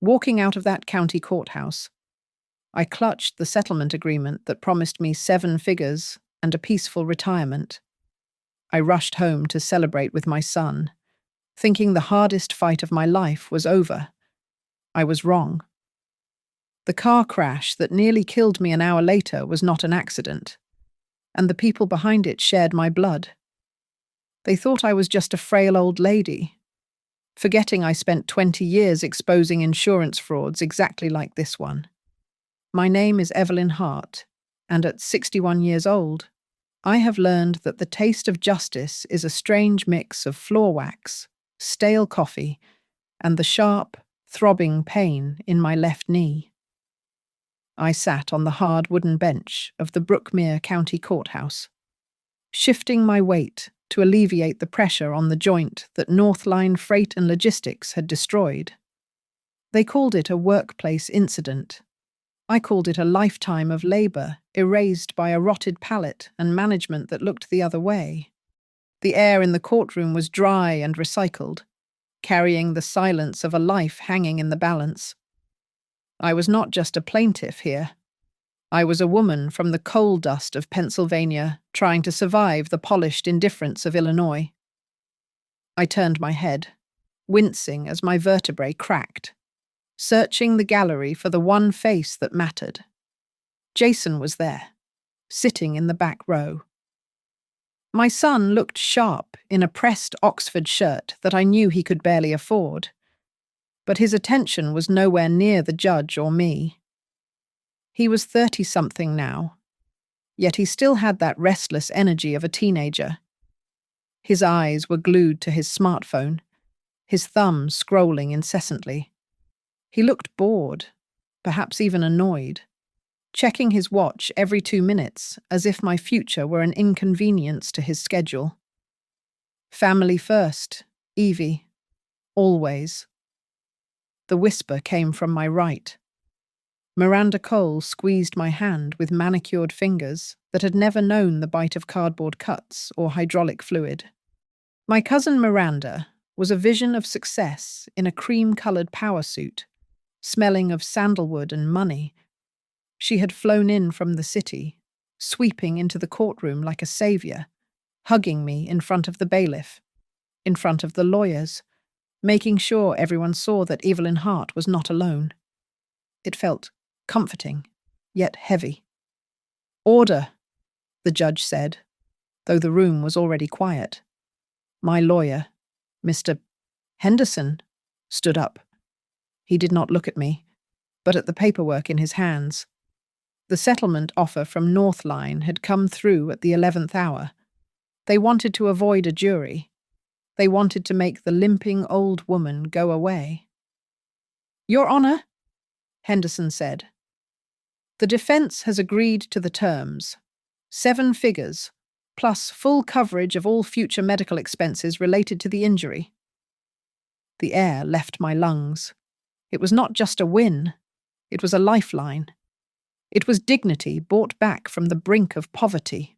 Walking out of that county courthouse, I clutched the settlement agreement that promised me 7 figures and a peaceful retirement. I rushed home to celebrate with my son, thinking the hardest fight of my life was over. I was wrong. The car crash that nearly killed me an hour later was not an accident, and the people behind it shared my blood. They thought I was just a frail old lady, forgetting I spent 20 years exposing insurance frauds exactly like this one. My name is Evelyn Hart, and at 61 years old, I have learned that the taste of justice is a strange mix of floor wax, stale coffee, and the sharp, throbbing pain in my left knee. I sat on the hard wooden bench of the Brookmere County Courthouse, shifting my weight to alleviate the pressure on the joint that Northline Freight and Logistics had destroyed. They called it a workplace incident. I called it a lifetime of labour erased by a rotted palate and management that looked the other way. The air in the courtroom was dry and recycled, carrying the silence of a life hanging in the balance. I was not just a plaintiff here. I was a woman from the coal dust of Pennsylvania trying to survive the polished indifference of Illinois. I turned my head, wincing as my vertebrae cracked, searching the gallery for the one face that mattered. Jason was there, sitting in the back row. My son looked sharp in a pressed Oxford shirt that I knew he could barely afford, but his attention was nowhere near the judge or me. He was 30-something now, yet he still had that restless energy of a teenager. His eyes were glued to his smartphone, his thumb scrolling incessantly. He looked bored, perhaps even annoyed, checking his watch every 2 minutes as if my future were an inconvenience to his schedule. Family first, Evie. Always. The whisper came from my right. Miranda Cole squeezed my hand with manicured fingers that had never known the bite of cardboard cuts or hydraulic fluid. My cousin Miranda was a vision of success in a cream-coloured power suit, smelling of sandalwood and money. She had flown in from the city, sweeping into the courtroom like a saviour, hugging me in front of the bailiff, in front of the lawyers, making sure everyone saw that Evelyn Hart was not alone. It felt comforting, yet heavy. "Order," the judge said, though the room was already quiet. My lawyer, Mr. Henderson, stood up. He did not look at me, but at the paperwork in his hands. The settlement offer from Northline had come through at the 11th hour. They wanted to avoid a jury. They wanted to make the limping old woman go away. "Your Honour," Henderson said, "the defence has agreed to the terms. 7 figures, plus full coverage of all future medical expenses related to the injury." The air left my lungs. It was not just a win. It was a lifeline. It was dignity bought back from the brink of poverty.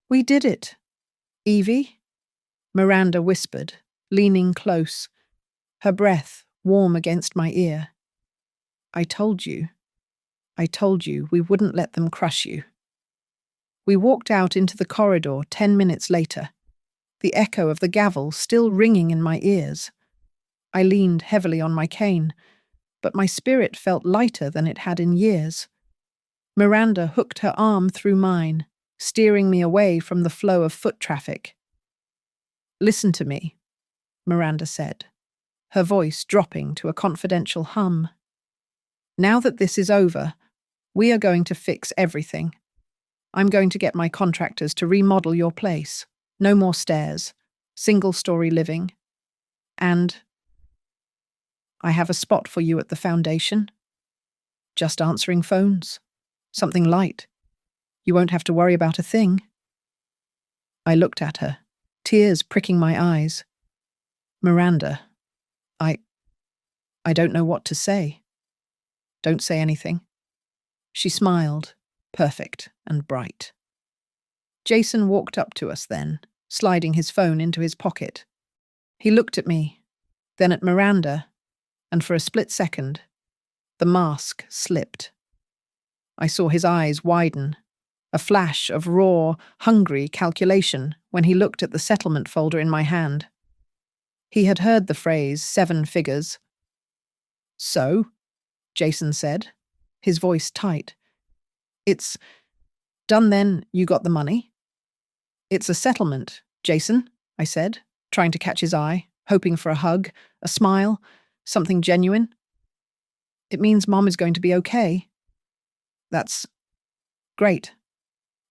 "We did it. Evie?" Miranda whispered, leaning close, her breath warm against my ear. I told you we wouldn't let them crush you." We walked out into the corridor 10 minutes later, the echo of the gavel still ringing in my ears. I leaned heavily on my cane, but my spirit felt lighter than it had in years. Miranda hooked her arm through mine, steering me away from the flow of foot traffic. "Listen to me," Miranda said, her voice dropping to a confidential hum. "Now that this is over, we are going to fix everything. I'm going to get my contractors to remodel your place. No more stairs, single-story living. And I have a spot for you at the foundation. Just answering phones. Something light. You won't have to worry about a thing." I looked at her, tears pricking my eyes. "Miranda, I don't know what to say." "Don't say anything." She smiled, perfect and bright. Jason walked up to us then, sliding his phone into his pocket. He looked at me, then at Miranda, and for a split second, The mask slipped. I saw his eyes widen, a flash of raw, hungry calculation when he looked at the settlement folder in my hand. He had heard the phrase 7 figures. "So?" Jason said, his voice tight. "It's done then, you got the money?" "It's a settlement, Jason," I said, trying to catch his eye, hoping for a hug, a smile, something genuine. "It means Mom is going to be okay." "That's great."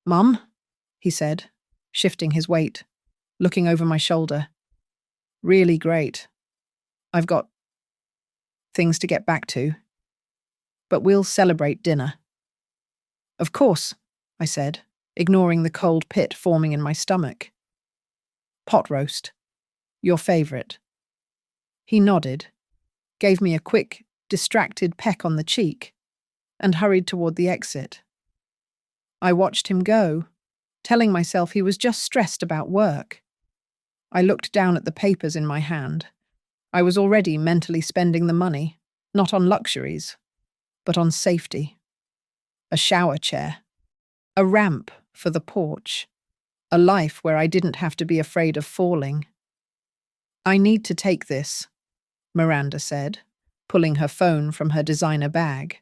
"Mum?" he said, shifting his weight, looking over my shoulder. "Really great. I've got things to get back to. But we'll celebrate dinner." "Of course," I said, ignoring the cold pit forming in my stomach. "Pot roast. Your favorite." He nodded, gave me a quick, distracted peck on the cheek, and hurried toward the exit. I watched him go, telling myself he was just stressed about work. I looked down at the papers in my hand. I was already mentally spending the money, not on luxuries, but on safety. A shower chair, a ramp for the porch, a life where I didn't have to be afraid of falling. "I need to take this," Miranda said, pulling her phone from her designer bag.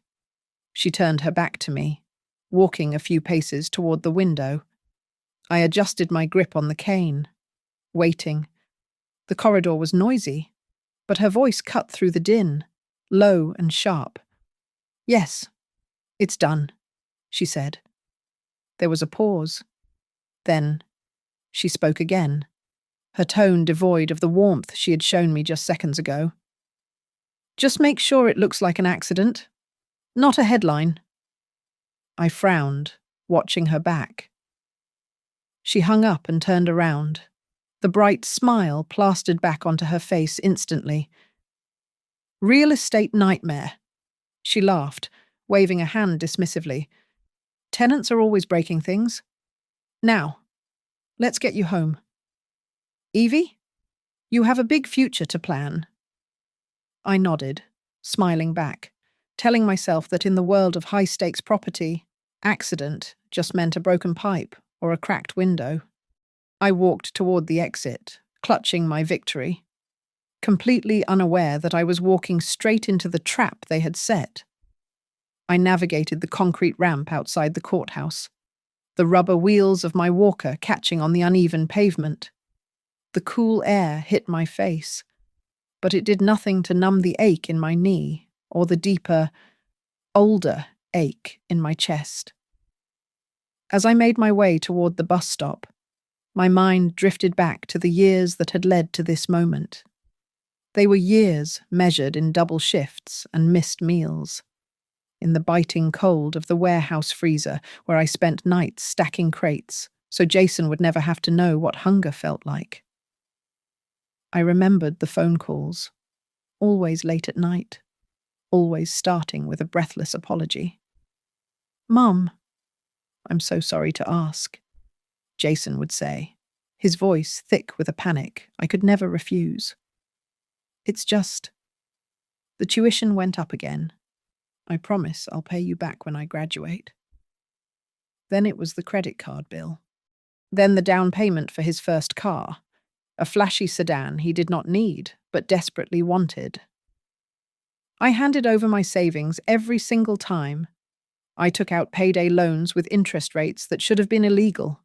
She turned her back to me, walking a few paces toward the window. I adjusted my grip on the cane, waiting. The corridor was noisy, but her voice cut through the din, low and sharp. "Yes, it's done," she said. There was a pause. Then she spoke again, her tone devoid of the warmth she had shown me just seconds ago. "Just make sure it looks like an accident, not a headline." I frowned, watching her back. She hung up and turned around, the bright smile plastered back onto her face instantly. "Real estate nightmare," she laughed, waving a hand dismissively. "Tenants are always breaking things. Now, let's get you home. Evie, you have a big future to plan." I nodded, smiling back, telling myself that in the world of high-stakes property, accident just meant a broken pipe or a cracked window. I walked toward the exit, clutching my victory, completely unaware that I was walking straight into the trap they had set. I navigated the concrete ramp outside the courthouse, the rubber wheels of my walker catching on the uneven pavement. The cool air hit my face, but it did nothing to numb the ache in my knee or the deeper, older ache in my chest. As I made my way toward the bus stop, my mind drifted back to the years that had led to this moment. They were years measured in double shifts and missed meals, in the biting cold of the warehouse freezer where I spent nights stacking crates so Jason would never have to know what hunger felt like. I remembered the phone calls, always late at night, always starting with a breathless apology. "Mum, I'm so sorry to ask," Jason would say, his voice thick with a panic I could never refuse. "It's just, the tuition went up again. I promise I'll pay you back when I graduate." Then it was the credit card bill. Then the down payment for his first car, a flashy sedan he did not need but desperately wanted. I handed over my savings every single time. I took out payday loans with interest rates that should have been illegal.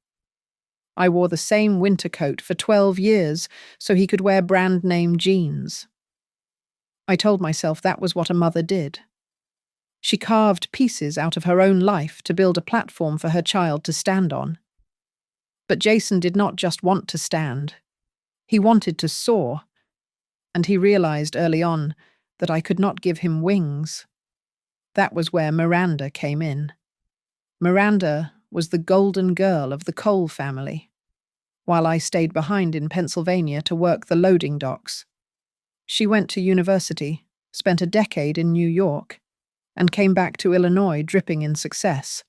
I wore the same winter coat for 12 years so he could wear brand name jeans. I told myself that was what a mother did. She carved pieces out of her own life to build a platform for her child to stand on. But Jason did not just want to stand. He wanted to soar. And he realized early on that I could not give him wings. That was where Miranda came in. Miranda was the golden girl of the Cole family, while I stayed behind in Pennsylvania to work the loading docks. She went to university, spent a decade in New York, and came back to Illinois dripping in success.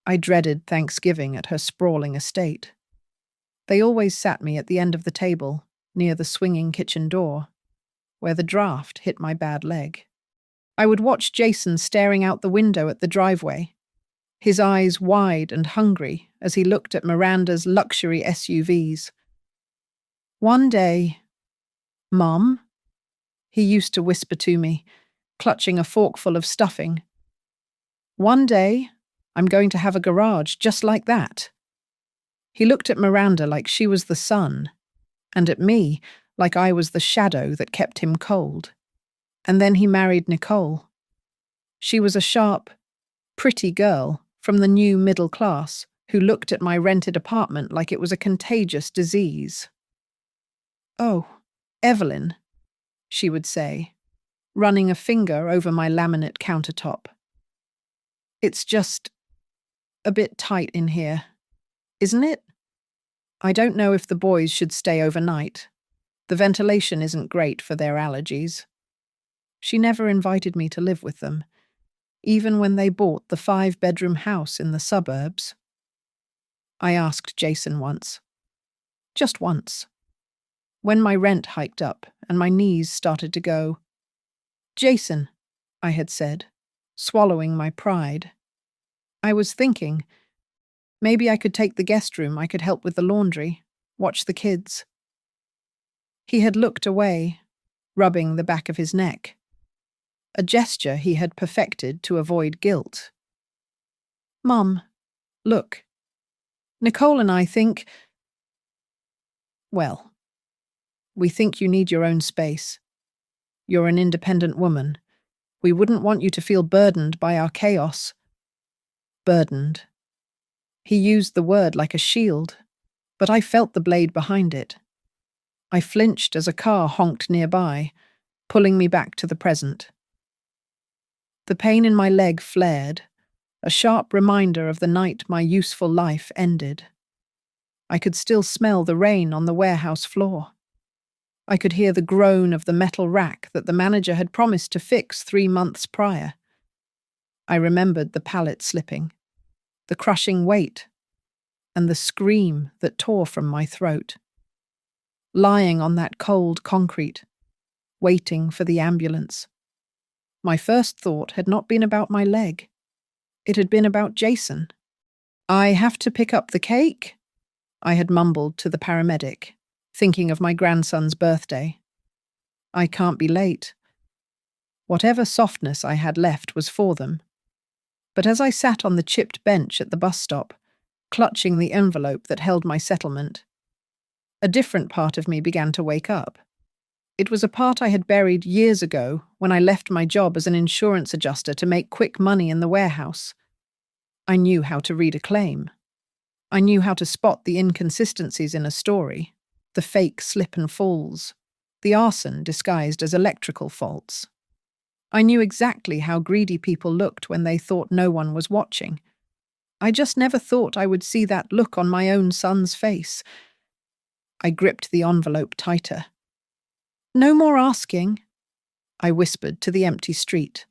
I dreaded Thanksgiving at her sprawling estate. They always sat me at the end of the table, near the swinging kitchen door, where the draft hit my bad leg. I would watch Jason staring out the window at the driveway, his eyes wide and hungry as he looked at Miranda's luxury SUVs. One day, "Mum," he used to whisper to me, clutching a forkful of stuffing. "One day, I'm going to have a garage just like that." He looked at Miranda like she was the sun, and at me like I was the shadow that kept him cold. And then he married Nicole. She was a sharp, pretty girl from the new middle class who looked at my rented apartment like it was a contagious disease. "Oh, Evelyn," she would say, running a finger over my laminate countertop. "It's just a bit tight in here, isn't it? I don't know if the boys should stay overnight. The ventilation isn't great for their allergies." She never invited me to live with them, even when they bought the 5-bedroom house in the suburbs. I asked Jason once. Just once. When my rent hiked up and my knees started to go. "Jason," I had said, swallowing my pride. "I was thinking, maybe I could take the guest room, I could help with the laundry, watch the kids." He had looked away, rubbing the back of his neck, a gesture he had perfected to avoid guilt. "Mum, look, Nicole and I think, well, we think you need your own space. You're an independent woman. We wouldn't want you to feel burdened by our chaos." Burdened. He used the word like a shield, but I felt the blade behind it. I flinched as a car honked nearby, pulling me back to the present. The pain in my leg flared, a sharp reminder of the night my useful life ended. I could still smell the rain on the warehouse floor. I could hear the groan of the metal rack that the manager had promised to fix 3 months prior. I remembered the pallet slipping, the crushing weight, and the scream that tore from my throat. Lying on that cold concrete, waiting for the ambulance. My first thought had not been about my leg. It had been about Jason. "I have to pick up the cake," I had mumbled to the paramedic, thinking of my grandson's birthday. "I can't be late." Whatever softness I had left was for them. But as I sat on the chipped bench at the bus stop, clutching the envelope that held my settlement, a different part of me began to wake up. It was a part I had buried years ago when I left my job as an insurance adjuster to make quick money in the warehouse. I knew how to read a claim. I knew how to spot the inconsistencies in a story, the fake slip and falls, the arson disguised as electrical faults. I knew exactly how greedy people looked when they thought no one was watching. I just never thought I would see that look on my own son's face. I gripped the envelope tighter. "No more asking," I whispered to the empty street.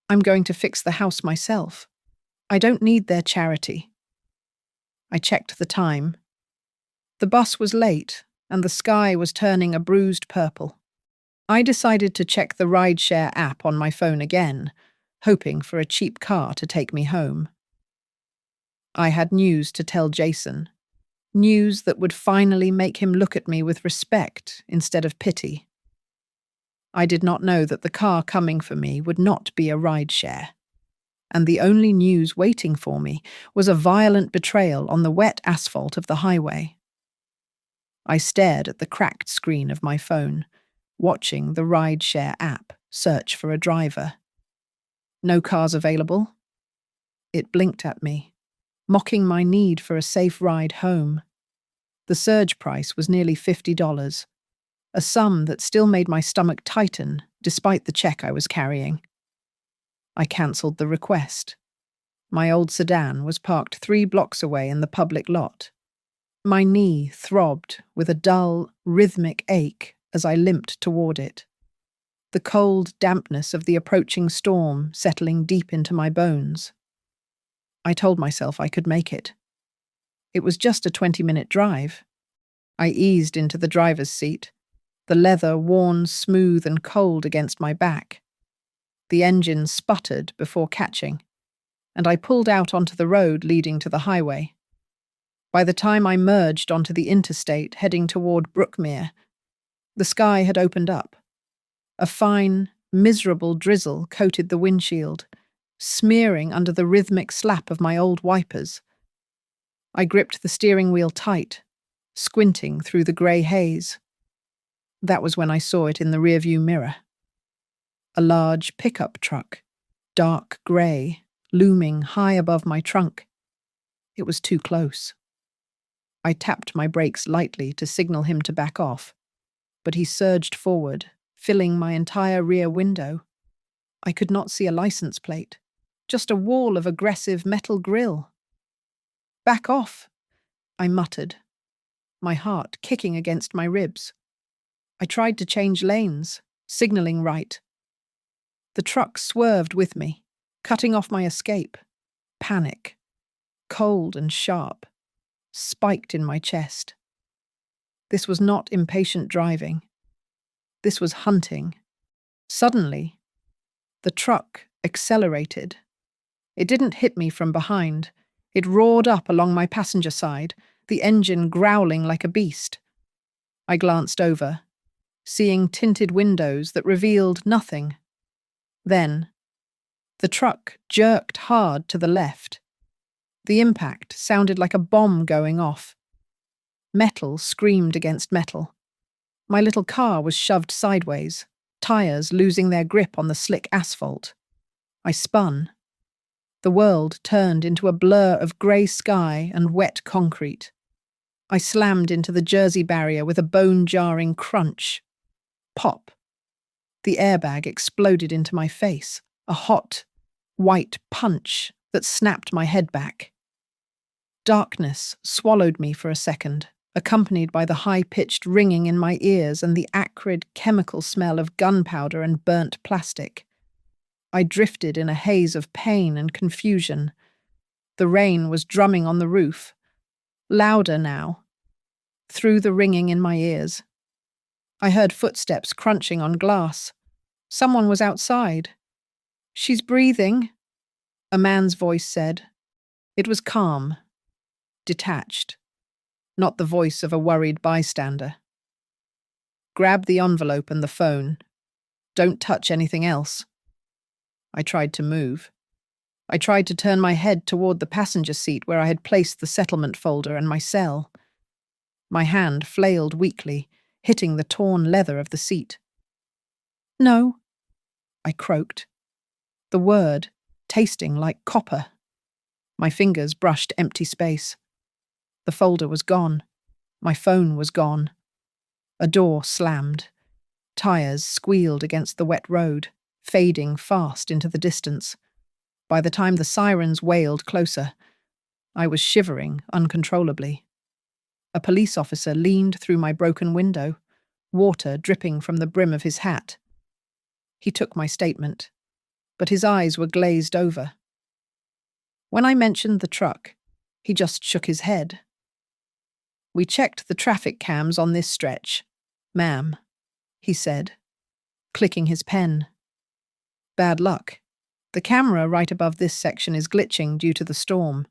"I'm going to fix the house myself. I don't need their charity." I checked the time. The bus was late, and the sky was turning a bruised purple. I decided to check the rideshare app on my phone again, hoping for a cheap car to take me home. I had news to tell Jason. News that would finally make him look at me with respect instead of pity. I did not know that the car coming for me would not be a rideshare, and the only news waiting for me was a violent betrayal on the wet asphalt of the highway. I stared at the cracked screen of my phone, watching the rideshare app search for a driver. No cars available. It blinked at me, mocking my need for a safe ride home. The surge price was nearly $50, a sum that still made my stomach tighten despite the check I was carrying. I cancelled the request. My old sedan was parked 3 blocks away in the public lot. My knee throbbed with a dull, rhythmic ache as I limped toward it. The cold dampness of the approaching storm settling deep into my bones. I told myself I could make it. It was just a 20-minute drive. I eased into the driver's seat, the leather worn smooth and cold against my back. The engine sputtered before catching, and I pulled out onto the road leading to the highway. By the time I merged onto the interstate heading toward Brookmere, the sky had opened up. A fine, miserable drizzle coated the windshield, smearing under the rhythmic slap of my old wipers. I gripped the steering wheel tight, squinting through the grey haze. That was when I saw it in the rearview mirror. A large pickup truck, dark grey, looming high above my trunk. It was too close. I tapped my brakes lightly to signal him to back off, but he surged forward, filling my entire rear window. I could not see a license plate, just a wall of aggressive metal grille. "Back off," I muttered, my heart kicking against my ribs. I tried to change lanes, signaling right. The truck swerved with me, cutting off my escape. Panic, cold and sharp, spiked in my chest. This was not impatient driving. This was hunting. Suddenly, the truck accelerated. It didn't hit me from behind. It roared up along my passenger side, the engine growling like a beast. I glanced over, seeing tinted windows that revealed nothing. Then, the truck jerked hard to the left. The impact sounded like a bomb going off. Metal screamed against metal. My little car was shoved sideways, tires losing their grip on the slick asphalt. I spun. The world turned into a blur of grey sky and wet concrete. I slammed into the Jersey barrier with a bone-jarring crunch. Pop. The airbag exploded into my face, a hot, white punch that snapped my head back. Darkness swallowed me for a second, accompanied by the high-pitched ringing in my ears and the acrid chemical smell of gunpowder and burnt plastic. I drifted in a haze of pain and confusion. The rain was drumming on the roof, louder now, through the ringing in my ears. I heard footsteps crunching on glass. Someone was outside. "She's breathing," a man's voice said. It was calm, detached, not the voice of a worried bystander. "Grab the envelope and the phone. Don't touch anything else." I tried to move. I tried to turn my head toward the passenger seat where I had placed the settlement folder and my cell. My hand flailed weakly, hitting the torn leather of the seat. "No," I croaked, the word tasting like copper. My fingers brushed empty space. The folder was gone. My phone was gone. A door slammed. Tires squealed against the wet road, fading fast into the distance. By the time the sirens wailed closer, I was shivering uncontrollably. A police officer leaned through my broken window, water dripping from the brim of his hat. He took my statement, but his eyes were glazed over. When I mentioned the truck, he just shook his head. "We checked the traffic cams on this stretch, ma'am," he said, clicking his pen. "Bad luck. The camera right above this section is glitching due to the storm.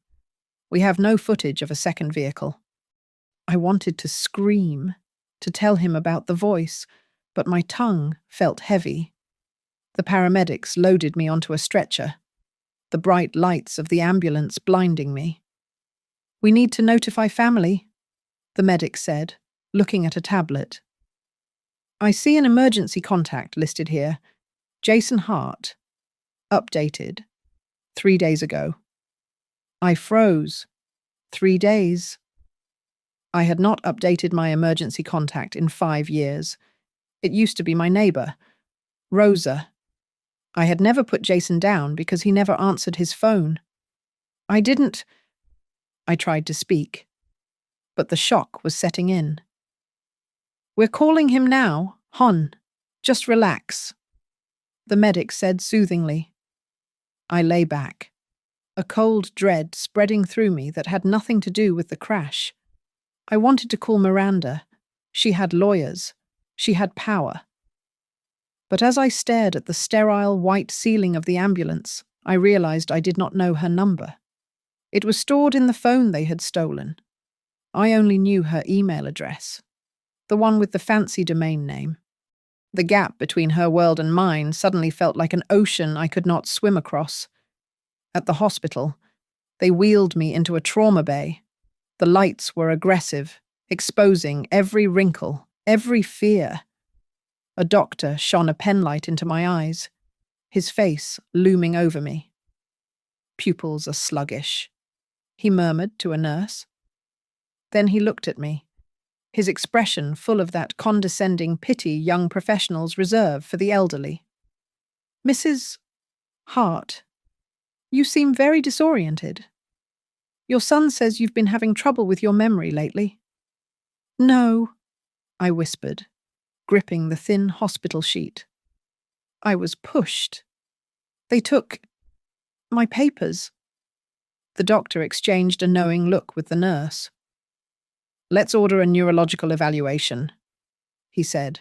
We have no footage of a second vehicle." I wanted to scream, to tell him about the voice, but my tongue felt heavy. The paramedics loaded me onto a stretcher, the bright lights of the ambulance blinding me. "We need to notify family," the medic said, looking at a tablet. "I see an emergency contact listed here. Jason Hart. Updated. 3 days ago." I froze. 3 days. I had not updated my emergency contact in 5 years. It used to be my neighbor, Rosa. I had never put Jason down because he never answered his phone. I tried to speak, but the shock was setting in. "We're calling him now, Hon. Just relax," the medic said soothingly. I lay back, a cold dread spreading through me that had nothing to do with the crash. I wanted to call Miranda. She had lawyers. She had power. But as I stared at the sterile white ceiling of the ambulance, I realized I did not know her number. It was stored in the phone they had stolen. I only knew her email address, the one with the fancy domain name. The gap between her world and mine suddenly felt like an ocean I could not swim across. At the hospital, they wheeled me into a trauma bay. The lights were aggressive, exposing every wrinkle, every fear. A doctor shone a penlight into my eyes, his face looming over me. "Pupils are sluggish," he murmured to a nurse. Then he looked at me, his expression full of that condescending pity young professionals reserve for the elderly. "Mrs. Hart, you seem very disoriented. Your son says you've been having trouble with your memory lately." "No," I whispered, gripping the thin hospital sheet. "I was pushed. They took my papers." The doctor exchanged a knowing look with the nurse. "Let's order a neurological evaluation," he said,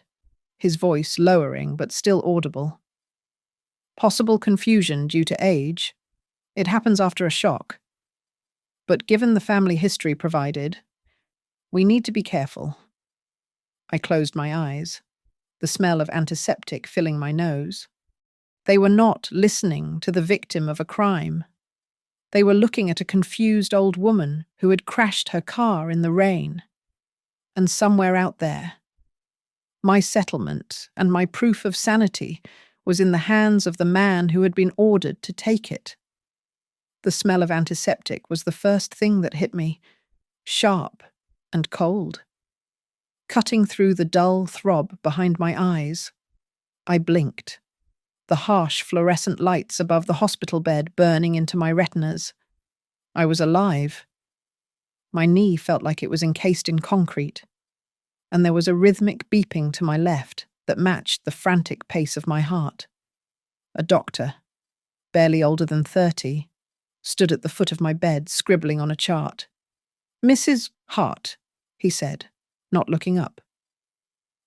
his voice lowering but still audible. "Possible confusion due to age. It happens after a shock. But given the family history provided, we need to be careful." I closed my eyes, the smell of antiseptic filling my nose. They were not listening to the victim of a crime. They were looking at a confused old woman who had crashed her car in the rain. And somewhere out there, my settlement and my proof of sanity was in the hands of the man who had been ordered to take it. The smell of antiseptic was the first thing that hit me, sharp and cold. Cutting through the dull throb behind my eyes, I blinked, the harsh fluorescent lights above the hospital bed burning into my retinas. I was alive. My knee felt like it was encased in concrete, and there was a rhythmic beeping to my left that matched the frantic pace of my heart. A doctor, barely older than 30, stood at the foot of my bed, scribbling on a chart. "Mrs. Hart," he said, not looking up.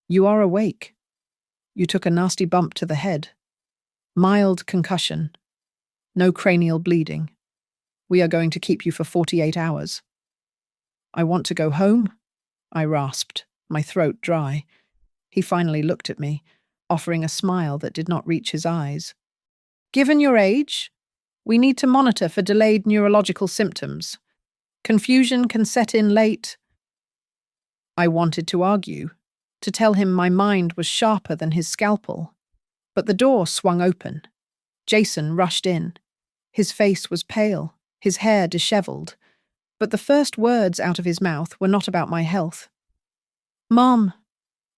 "You are awake. You took a nasty bump to the head. Mild concussion. No cranial bleeding. We are going to keep you for 48 hours. "I want to go home," I rasped, my throat dry. He finally looked at me, offering a smile that did not reach his eyes. "Given your age, we need to monitor for delayed neurological symptoms. Confusion can set in late." I wanted to argue, to tell him my mind was sharper than his scalpel. But the door swung open. Jason rushed in. His face was pale, his hair disheveled, but the first words out of his mouth were not about my health. "Mom,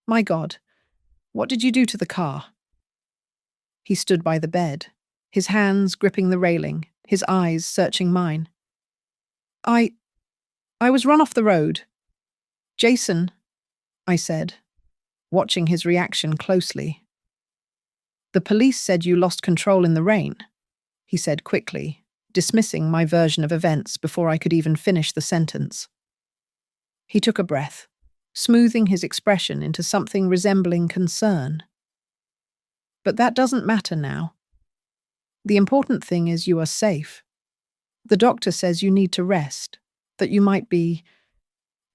my God, what did you do to the car?" He stood by the bed, his hands gripping the railing, his eyes searching mine. I was run off the road." "Jason," I said, watching his reaction closely. "The police said you lost control in the rain," he said quickly, dismissing my version of events before I could even finish the sentence. He took a breath, smoothing his expression into something resembling concern. "But that doesn't matter now. The important thing is you are safe. The doctor says you need to rest, that you might be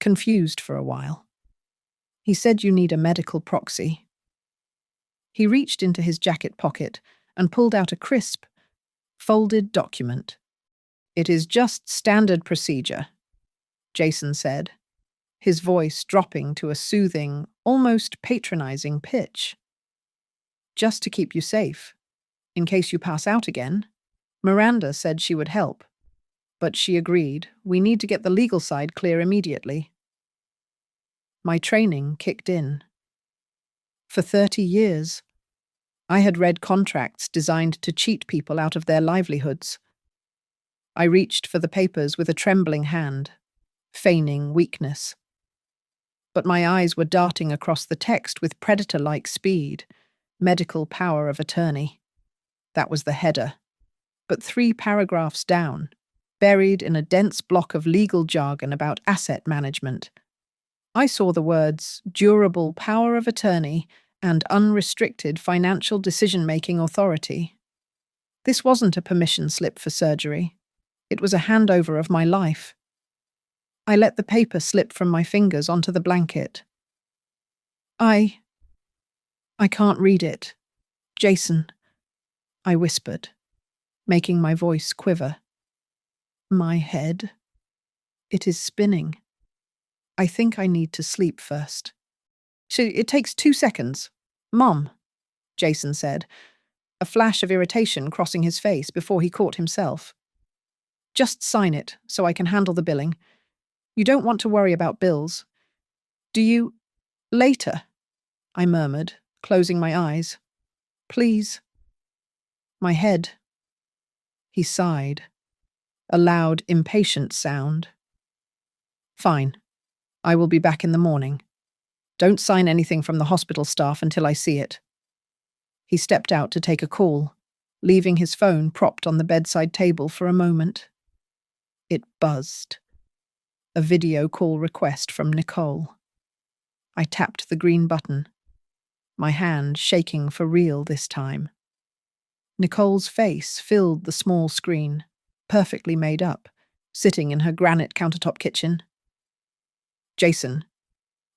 confused for a while. He said you need a medical proxy." He reached into his jacket pocket and pulled out a crisp, folded document. "It is just standard procedure," Jason said, his voice dropping to a soothing, almost patronizing pitch. "Just to keep you safe, in case you pass out again. Miranda said she would help, but she agreed we need to get the legal side clear immediately." My training kicked in. For 30 years, I had read contracts designed to cheat people out of their livelihoods. I reached for the papers with a trembling hand, feigning weakness. But my eyes were darting across the text with predator-like speed. Medical power of attorney. That was the header. But 3 paragraphs down, buried in a dense block of legal jargon about asset management, I saw the words durable power of attorney and unrestricted financial decision-making authority. This wasn't a permission slip for surgery. It was a handover of my life. I let the paper slip from my fingers onto the blanket. I can't read it. Jason, I whispered, making my voice quiver. My head. It is spinning. I think I need to sleep first. It takes 2 seconds. Mom, Jason said, a flash of irritation crossing his face before he caught himself. Just sign it so I can handle the billing. You don't want to worry about bills. Do you? Later, I murmured, closing my eyes. Please. My head. He sighed. A loud, impatient sound. Fine. I will be back in the morning. Don't sign anything from the hospital staff until I see it. He stepped out to take a call, leaving his phone propped on the bedside table for a moment. It buzzed. A video call request from Nicole. I tapped the green button, my hand shaking for real this time. Nicole's face filled the small screen, perfectly made up, sitting in her granite countertop kitchen. Jason,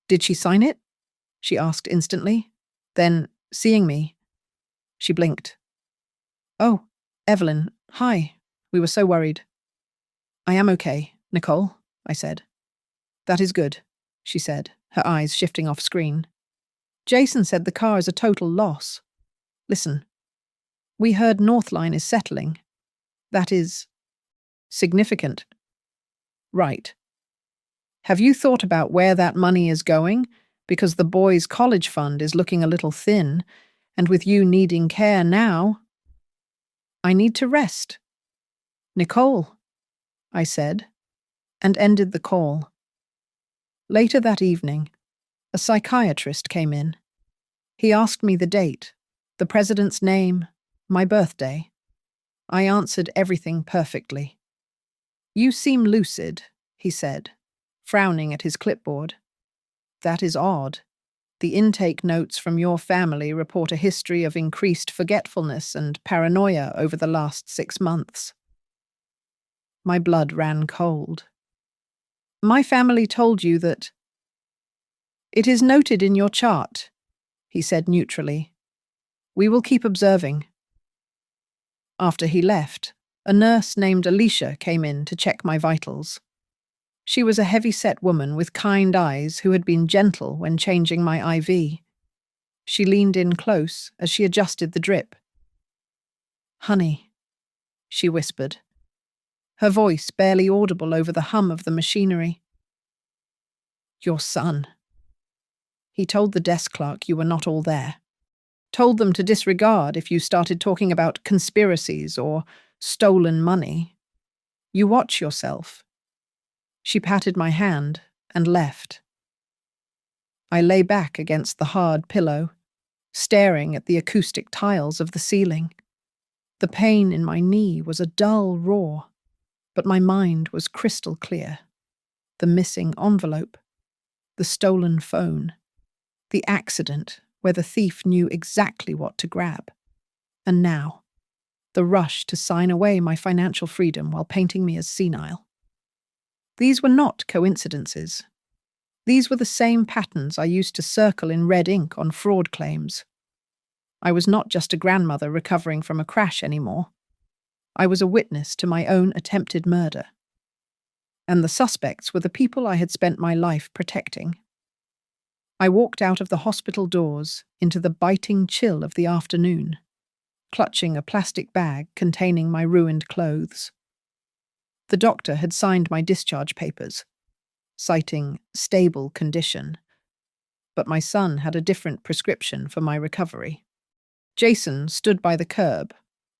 did she sign it? She asked instantly. Then, seeing me, she blinked. Oh, Evelyn, hi. We were so worried. I am okay, Nicole, I said. That is good, she said, her eyes shifting off screen. Jason said the car is a total loss. Listen, we heard Northline is settling. That is significant. Right. Have you thought about where that money is going? Because the boys' college fund is looking a little thin, and with you needing care now, I need to rest. Nicole, I said, and ended the call. Later that evening, a psychiatrist came in. He asked me the date, the president's name, my birthday. I answered everything perfectly. You seem lucid, he said, frowning at his clipboard. That is odd. The intake notes from your family report a history of increased forgetfulness and paranoia over the last 6 months. My blood ran cold. My family told you that. It is noted in your chart, he said neutrally. We will keep observing. After he left, a nurse named Alicia came in to check my vitals. She was a heavy-set woman with kind eyes who had been gentle when changing my IV. She leaned in close as she adjusted the drip. Honey, she whispered, her voice barely audible over the hum of the machinery. Your son. He told the desk clerk you were not all there. Told them to disregard if you started talking about conspiracies or stolen money. You watch yourself. She patted my hand and left. I lay back against the hard pillow, staring at the acoustic tiles of the ceiling. The pain in my knee was a dull roar, but my mind was crystal clear. The missing envelope, the stolen phone, the accident where the thief knew exactly what to grab. And now, the rush to sign away my financial freedom while painting me as senile. These were not coincidences. These were the same patterns I used to circle in red ink on fraud claims. I was not just a grandmother recovering from a crash anymore. I was a witness to my own attempted murder. And the suspects were the people I had spent my life protecting. I walked out of the hospital doors into the biting chill of the afternoon, clutching a plastic bag containing my ruined clothes. The doctor had signed my discharge papers, citing stable condition, but my son had a different prescription for my recovery. Jason stood by the curb,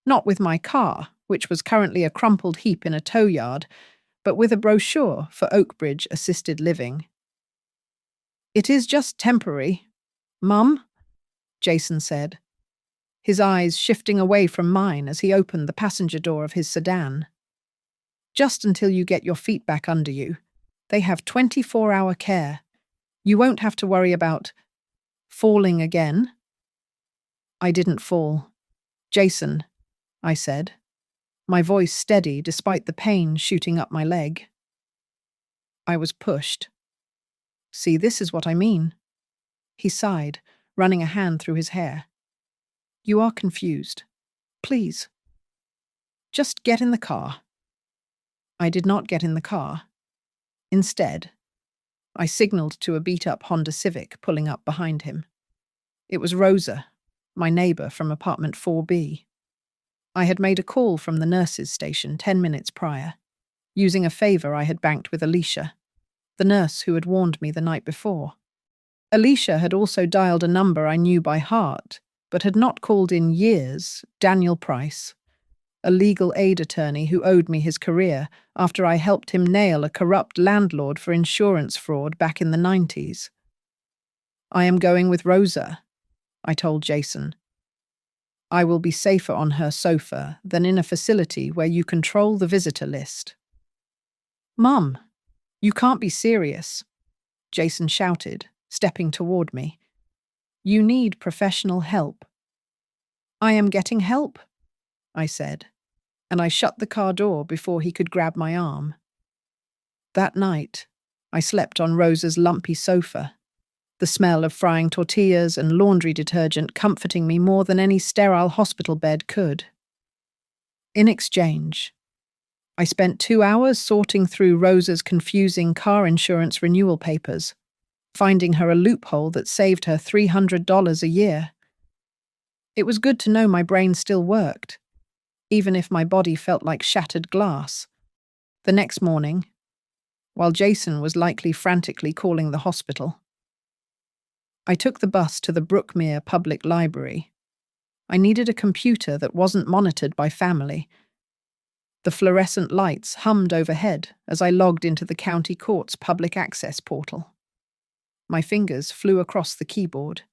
not with my car, which was currently a crumpled heap in a tow yard, but with a brochure for Oakbridge assisted living. It is just temporary, Mum, Jason said, his eyes shifting away from mine as he opened the passenger door of his sedan. Just until you get your feet back under you. They have 24-hour care. You won't have to worry about falling again. I didn't fall. Jason, I said, my voice steady despite the pain shooting up my leg. I was pushed. See, this is what I mean. He sighed, running a hand through his hair. You are confused. Please. Just get in the car. I did not get in the car. Instead, I signaled to a beat-up Honda Civic pulling up behind him. It was Rosa, my neighbor from apartment 4B. I had made a call from the nurse's station 10 minutes prior, using a favor I had banked with Alicia, the nurse who had warned me the night before. Alicia had also dialed a number I knew by heart, but had not called in years, Daniel Price, a legal aid attorney who owed me his career after I helped him nail a corrupt landlord for insurance fraud back in the 90s. I am going with Rosa, I told Jason. I will be safer on her sofa than in a facility where you control the visitor list. Mum, you can't be serious, Jason shouted, stepping toward me. You need professional help. I am getting help, I said, and I shut the car door before he could grab my arm. That night, I slept on Rosa's lumpy sofa, the smell of frying tortillas and laundry detergent comforting me more than any sterile hospital bed could. In exchange, I spent 2 hours sorting through Rosa's confusing car insurance renewal papers, finding her a loophole that saved her $300 a year. It was good to know my brain still worked, even if my body felt like shattered glass. The next morning, while Jason was likely frantically calling the hospital, I took the bus to the Brookmere Public Library. I needed a computer that wasn't monitored by family. The fluorescent lights hummed overhead as I logged into the county court's public access portal. My fingers flew across the keyboard,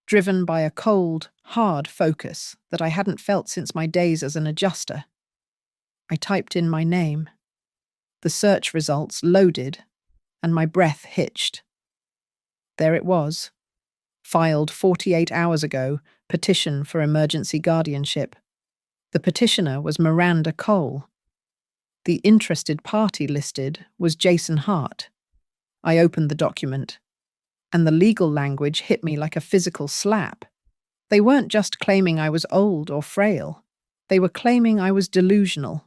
driven by a cold, hard focus that I hadn't felt since my days as an adjuster. I typed in my name. The search results loaded, and my breath hitched. There it was. Filed 48 hours ago, petition for emergency guardianship. The petitioner was Miranda Cole. The interested party listed was Jason Hart. I opened the document, and the legal language hit me like a physical slap. They weren't just claiming I was old or frail. They were claiming I was delusional.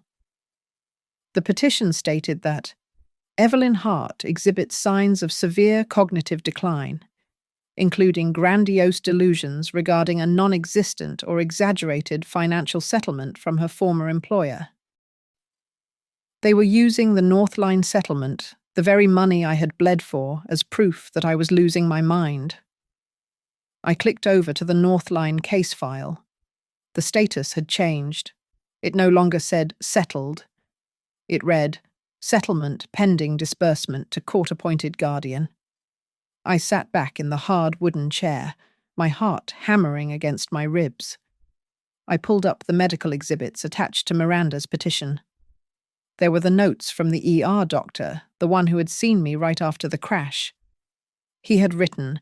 The petition stated that Evelyn Hart exhibits signs of severe cognitive decline, including grandiose delusions regarding a non-existent or exaggerated financial settlement from her former employer. They were using the Northline settlement, the very money I had bled for, as proof that I was losing my mind. I clicked over to the Northline case file. The status had changed. It no longer said settled. It read, settlement pending disbursement to court-appointed guardian. I sat back in the hard wooden chair, my heart hammering against my ribs. I pulled up the medical exhibits attached to Miranda's petition. There were the notes from the ER doctor, the one who had seen me right after the crash. He had written,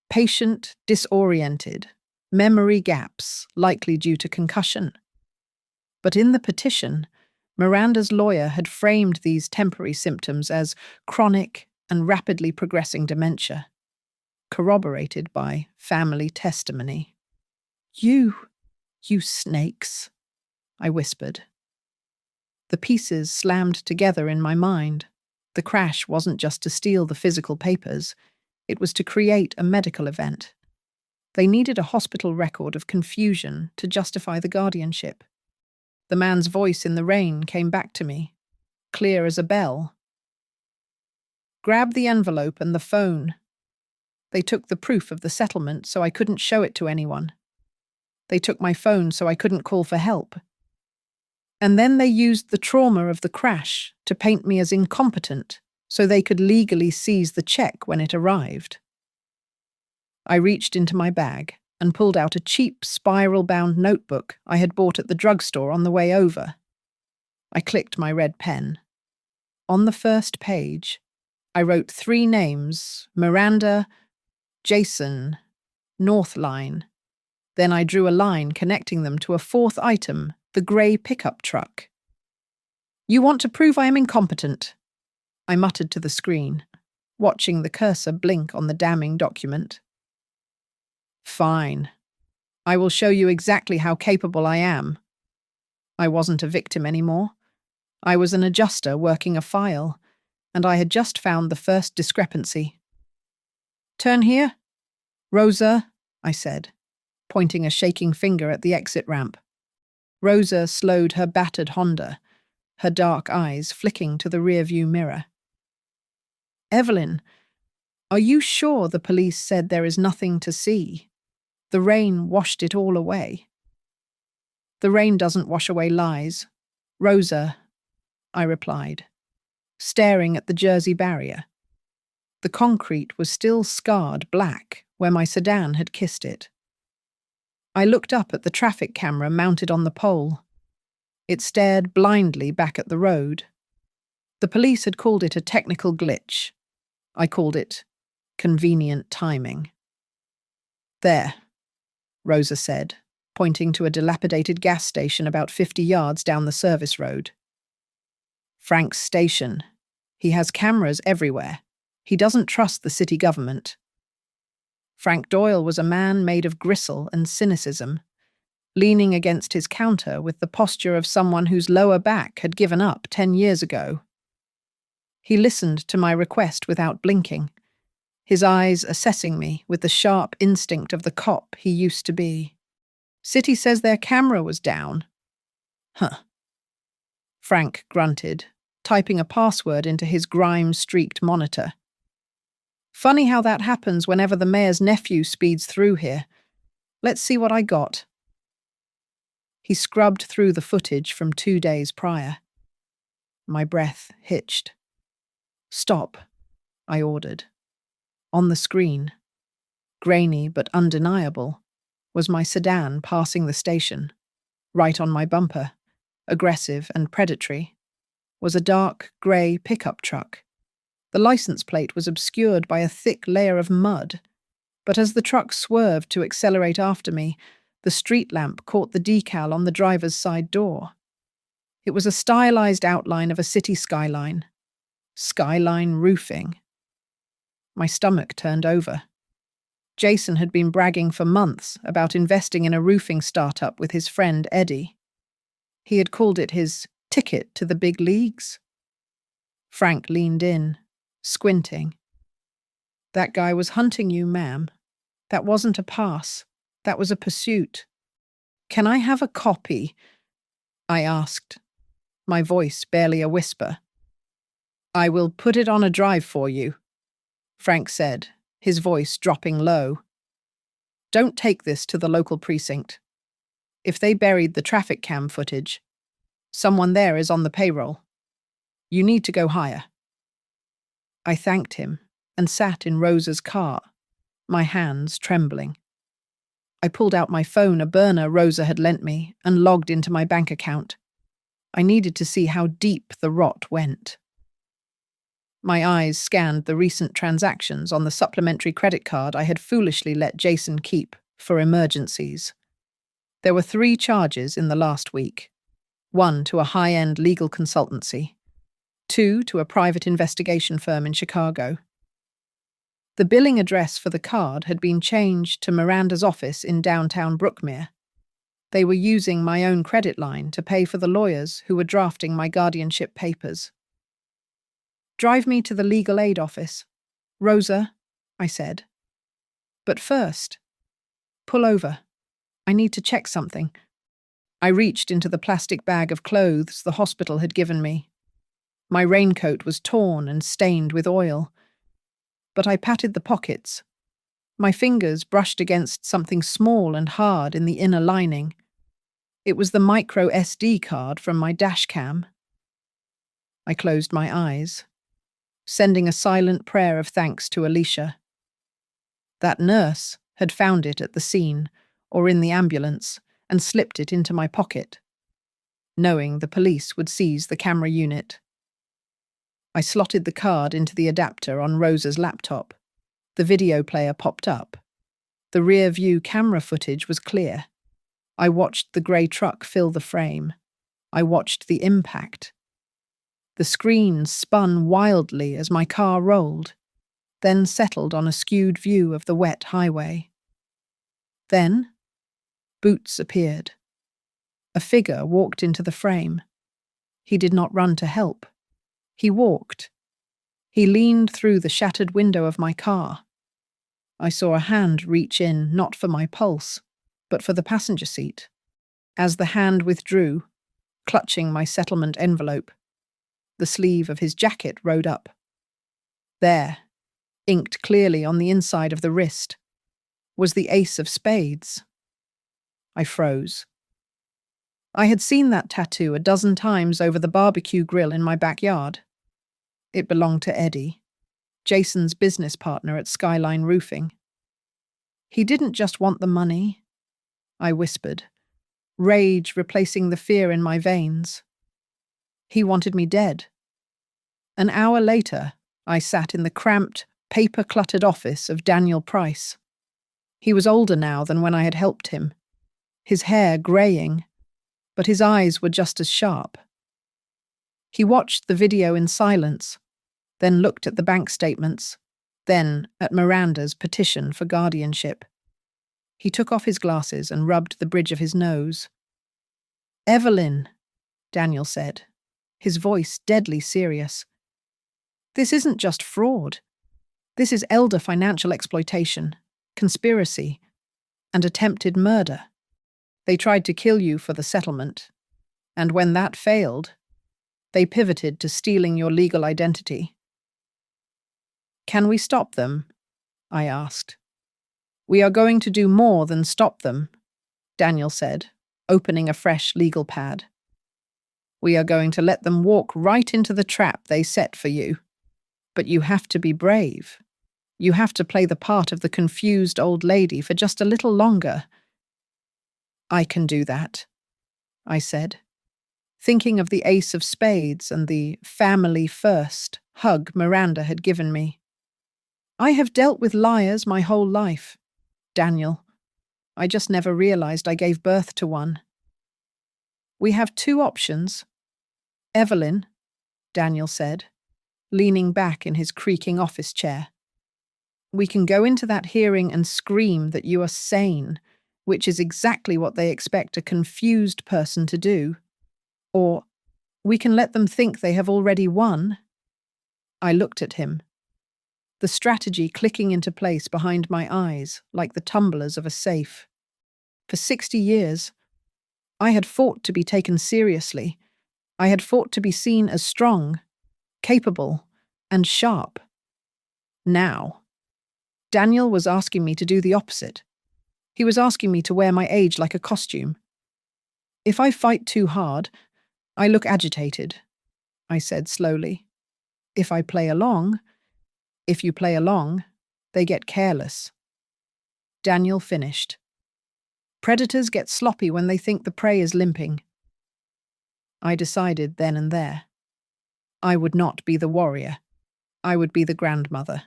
patient disoriented, memory gaps likely due to concussion. But in the petition, Miranda's lawyer had framed these temporary symptoms as chronic and rapidly progressing dementia, corroborated by family testimony. You snakes, I whispered. The pieces slammed together in my mind. The crash wasn't just to steal the physical papers, it was to create a medical event. They needed a hospital record of confusion to justify the guardianship. The man's voice in the rain came back to me, clear as a bell. Grab the envelope and the phone. They took the proof of the settlement so I couldn't show it to anyone. They took my phone so I couldn't call for help. And then they used the trauma of the crash to paint me as incompetent so they could legally seize the check when it arrived. I reached into my bag and pulled out a cheap spiral-bound notebook I had bought at the drugstore on the way over. I clicked my red pen. On the first page, I wrote 3 names: Miranda, Jason, Northline, Then I drew a line connecting them to a fourth item, the grey pickup truck. "You want to prove I am incompetent," I muttered to the screen, watching the cursor blink on the damning document. "Fine. I will show you exactly how capable I am." I wasn't a victim anymore. I was an adjuster working a file, and I had just found the first discrepancy. "Turn here. Rosa," I said, pointing a shaking finger at the exit ramp. Rosa slowed her battered Honda, her dark eyes flicking to the rearview mirror. "Evelyn, are you sure the police said there is nothing to see? The rain washed it all away." "The rain doesn't wash away lies, Rosa," I replied, staring at the Jersey barrier. The concrete was still scarred black where my sedan had kissed it. I looked up at the traffic camera mounted on the pole. It stared blindly back at the road. The police had called it a technical glitch. I called it convenient timing. "There," Rosa said, pointing to a dilapidated gas station about 50 yards down the service road. "Frank's station. He has cameras everywhere. He doesn't trust the city government." Frank Doyle was a man made of gristle and cynicism, leaning against his counter with the posture of someone whose lower back had given up 10 years ago. He listened to my request without blinking, his eyes assessing me with the sharp instinct of the cop he used to be. "City says their camera was down." "Huh." Frank grunted, typing a password into his grime-streaked monitor. "Funny how that happens whenever the mayor's nephew speeds through here. Let's see what I got." He scrubbed through the footage from 2 days prior. My breath hitched. "Stop," I ordered. On the screen, grainy but undeniable, was my sedan passing the station. Right on my bumper, aggressive and predatory, was a dark grey pickup truck. The license plate was obscured by a thick layer of mud, but as the truck swerved to accelerate after me, the street lamp caught the decal on the driver's side door. It was a stylized outline of a city skyline. Skyline roofing. My stomach turned over. Jason had been bragging for months about investing in a roofing startup with his friend Eddie. He had called it his ticket to the big leagues. Frank leaned in, squinting. "That guy was hunting you, ma'am. That wasn't a pass. That was a pursuit. Can I have a copy?" I asked, my voice barely a whisper. "I will put it on a drive for you," Frank said, his voice dropping low. "Don't take this to the local precinct. If they buried the traffic cam footage, someone there is on the payroll. You need to go higher." I thanked him and sat in Rosa's car, my hands trembling. I pulled out my phone, a burner Rosa had lent me, and logged into my bank account. I needed to see how deep the rot went. My eyes scanned the recent transactions on the supplementary credit card I had foolishly let Jason keep for emergencies. There were 3 charges in the last week. 1 to a high-end legal consultancy. 2 to a private investigation firm in Chicago. The billing address for the card had been changed to Miranda's office in downtown Brookmere. They were using my own credit line to pay for the lawyers who were drafting my guardianship papers. "Drive me to the legal aid office, Rosa," I said. "But first, pull over. I need to check something." I reached into the plastic bag of clothes the hospital had given me. My raincoat was torn and stained with oil. But I patted the pockets. My fingers brushed against something small and hard in the inner lining. It was the micro SD card from my dash cam. I closed my eyes, sending a silent prayer of thanks to Alicia. That nurse had found it at the scene, or in the ambulance, and slipped it into my pocket, knowing the police would seize the camera unit. I slotted the card into the adapter on Rosa's laptop. The video player popped up. The rear-view camera footage was clear. I watched the grey truck fill the frame. I watched the impact. The screen spun wildly as my car rolled, then settled on a skewed view of the wet highway. Then, Boots appeared. A figure walked into the frame. He did not run to help. He walked. He leaned through the shattered window of my car. I saw a hand reach in, not for my pulse, but for the passenger seat. As the hand withdrew, clutching my settlement envelope, the sleeve of his jacket rode up. There, inked clearly on the inside of the wrist, was the ace of spades. I froze. I had seen that tattoo a dozen times over the barbecue grill in my backyard. It belonged to Eddie, Jason's business partner at Skyline Roofing. He didn't just want the money, I whispered, rage replacing the fear in my veins. He wanted me dead. An hour later, I sat in the cramped, paper-cluttered office of Daniel Price. He was older now than when I had helped him, his hair greying, but his eyes were just as sharp. He watched the video in silence, then looked at the bank statements, then at Miranda's petition for guardianship. He took off his glasses and rubbed the bridge of his nose. "Evelyn," Daniel said, his voice deadly serious. "This isn't just fraud. This is elder financial exploitation, conspiracy, and attempted murder. They tried to kill you for the settlement, and when that failed, they pivoted to stealing your legal identity." "Can we stop them?" I asked. "We are going to do more than stop them," Daniel said, opening a fresh legal pad. "We are going to let them walk right into the trap they set for you. But you have to be brave. You have to play the part of the confused old lady for just a little longer." "I can do that," I said, thinking of the ace of spades and the family first hug Miranda had given me. "I have dealt with liars my whole life, Daniel. I just never realized I gave birth to one." "We have two options. Evelyn," Daniel said, leaning back in his creaking office chair. "We can go into that hearing and scream that you are sane, which is exactly what they expect a confused person to do. Or we can let them think they have already won." I looked at him, the strategy clicking into place behind my eyes like the tumblers of a safe. For 60 years, I had fought to be taken seriously. I had fought to be seen as strong, capable, and sharp. Now, Daniel was asking me to do the opposite. He was asking me to wear my age like a costume. "If I fight too hard, I look agitated," I said slowly. If you play along, they get careless." Daniel finished. "Predators get sloppy when they think the prey is limping." I decided then and there. I would not be the warrior. I would be the grandmother.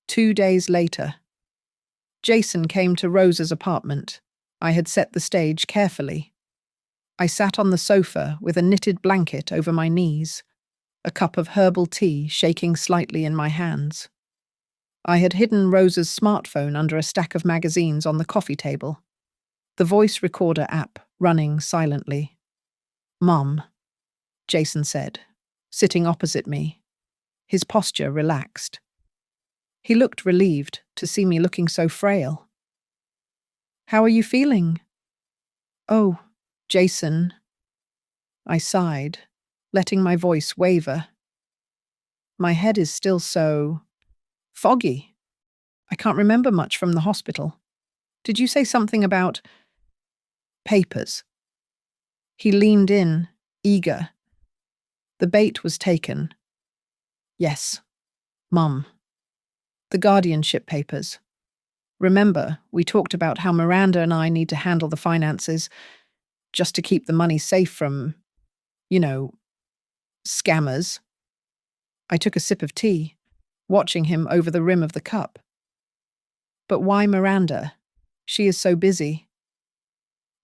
2 days later, Jason came to Rosa's apartment. I had set the stage carefully. I sat on the sofa with a knitted blanket over my knees, a cup of herbal tea shaking slightly in my hands. I had hidden Rosa's smartphone under a stack of magazines on the coffee table, the voice recorder app running silently. "Mom," Jason said, sitting opposite me, his posture relaxed. He looked relieved to see me looking so frail. "How are you feeling?" "Oh, Jason," I sighed, letting my voice waver. "My head is still so foggy. I can't remember much from the hospital. Did you say something about papers?" He leaned in, eager. The bait was taken. "Yes, Mum. The guardianship papers. Remember, we talked about how Miranda and I need to handle the finances just to keep the money safe from, scammers." I took a sip of tea, watching him over the rim of the cup. But why Miranda? She is so busy.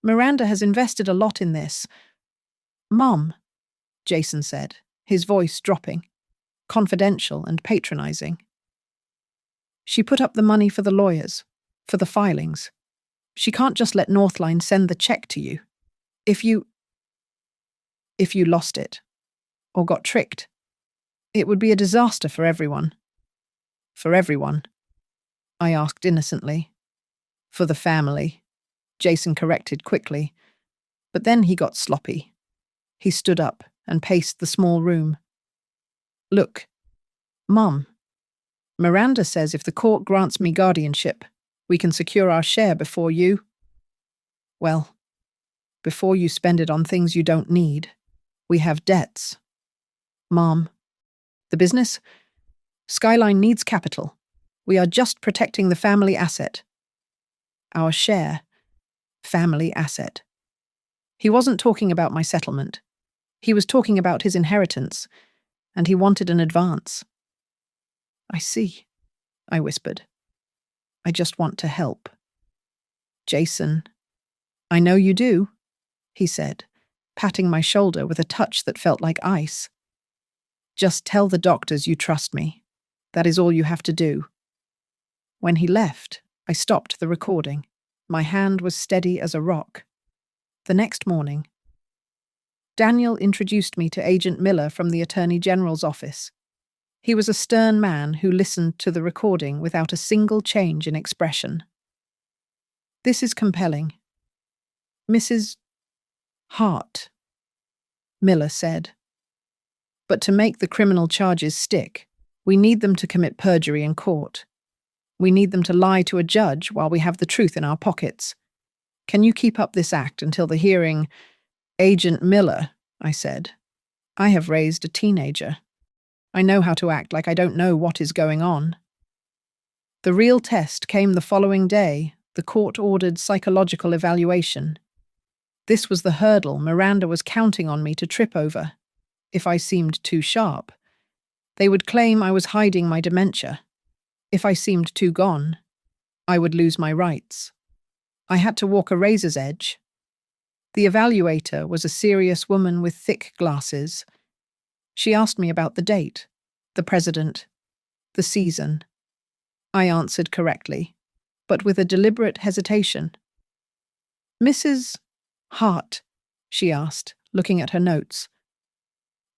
Miranda has invested a lot in this. Mom, Jason said, his voice dropping, confidential and patronizing. She put up the money for the lawyers, for the filings. She can't just let Northline send the check to you. If you lost it, or got tricked, it would be a disaster for everyone. For everyone, I asked innocently. For the family, Jason corrected quickly. But then he got sloppy. He stood up and paced the small room. Look, Mum, Miranda says if the court grants me guardianship, we can secure our share before you. Well, before you spend it on things you don't need. We have debts. Mom, the business? Skyline needs capital. We are just protecting the family asset. Our share. Family asset. He wasn't talking about my settlement. He was talking about his inheritance, and he wanted an advance. I see, I whispered. I just want to help. Jason, I know you do, he said, patting my shoulder with a touch that felt like ice. Just tell the doctors you trust me. That is all you have to do. When he left, I stopped the recording. My hand was steady as a rock. The next morning, Daniel introduced me to Agent Miller from the Attorney General's office. He was a stern man who listened to the recording without a single change in expression. This is compelling. Mrs. Hart, Miller said. But to make the criminal charges stick, we need them to commit perjury in court. We need them to lie to a judge while we have the truth in our pockets. Can you keep up this act until the hearing? Agent Miller, I said. I have raised a teenager. I know how to act like I don't know what is going on. The real test came the following day, the court-ordered psychological evaluation. This was the hurdle Miranda was counting on me to trip over. If I seemed too sharp, they would claim I was hiding my dementia. If I seemed too gone, I would lose my rights. I had to walk a razor's edge. The evaluator was a serious woman with thick glasses. She asked me about the date, the president, the season. I answered correctly, but with a deliberate hesitation. Mrs. Hart, she asked, looking at her notes.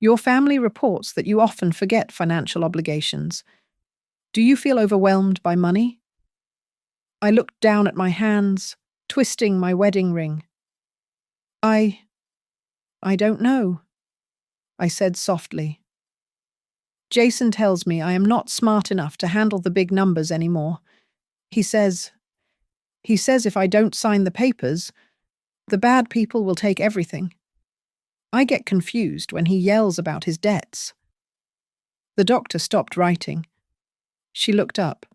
Your family reports that you often forget financial obligations. Do you feel overwhelmed by money? I looked down at my hands, twisting my wedding ring. I don't know, I said softly. Jason tells me I am not smart enough to handle the big numbers anymore. He says if I don't sign the papers, the bad people will take everything. I get confused when he yells about his debts. The doctor stopped writing. She looked up.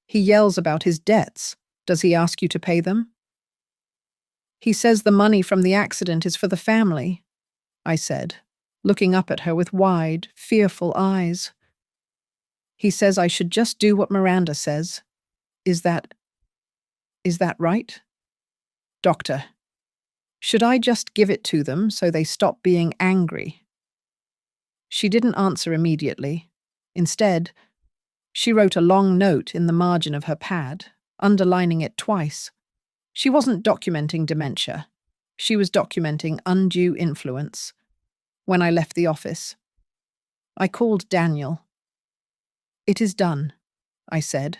He yells about his debts. Does he ask you to pay them? He says the money from the accident is for the family, I said, looking up at her with wide, fearful eyes. He says I should just do what Miranda says. Is that right? Doctor, should I just give it to them so they stop being angry? She didn't answer immediately. Instead, she wrote a long note in the margin of her pad, underlining it twice. She wasn't documenting dementia. She was documenting undue influence. When I left the office, I called Daniel. It is done, I said.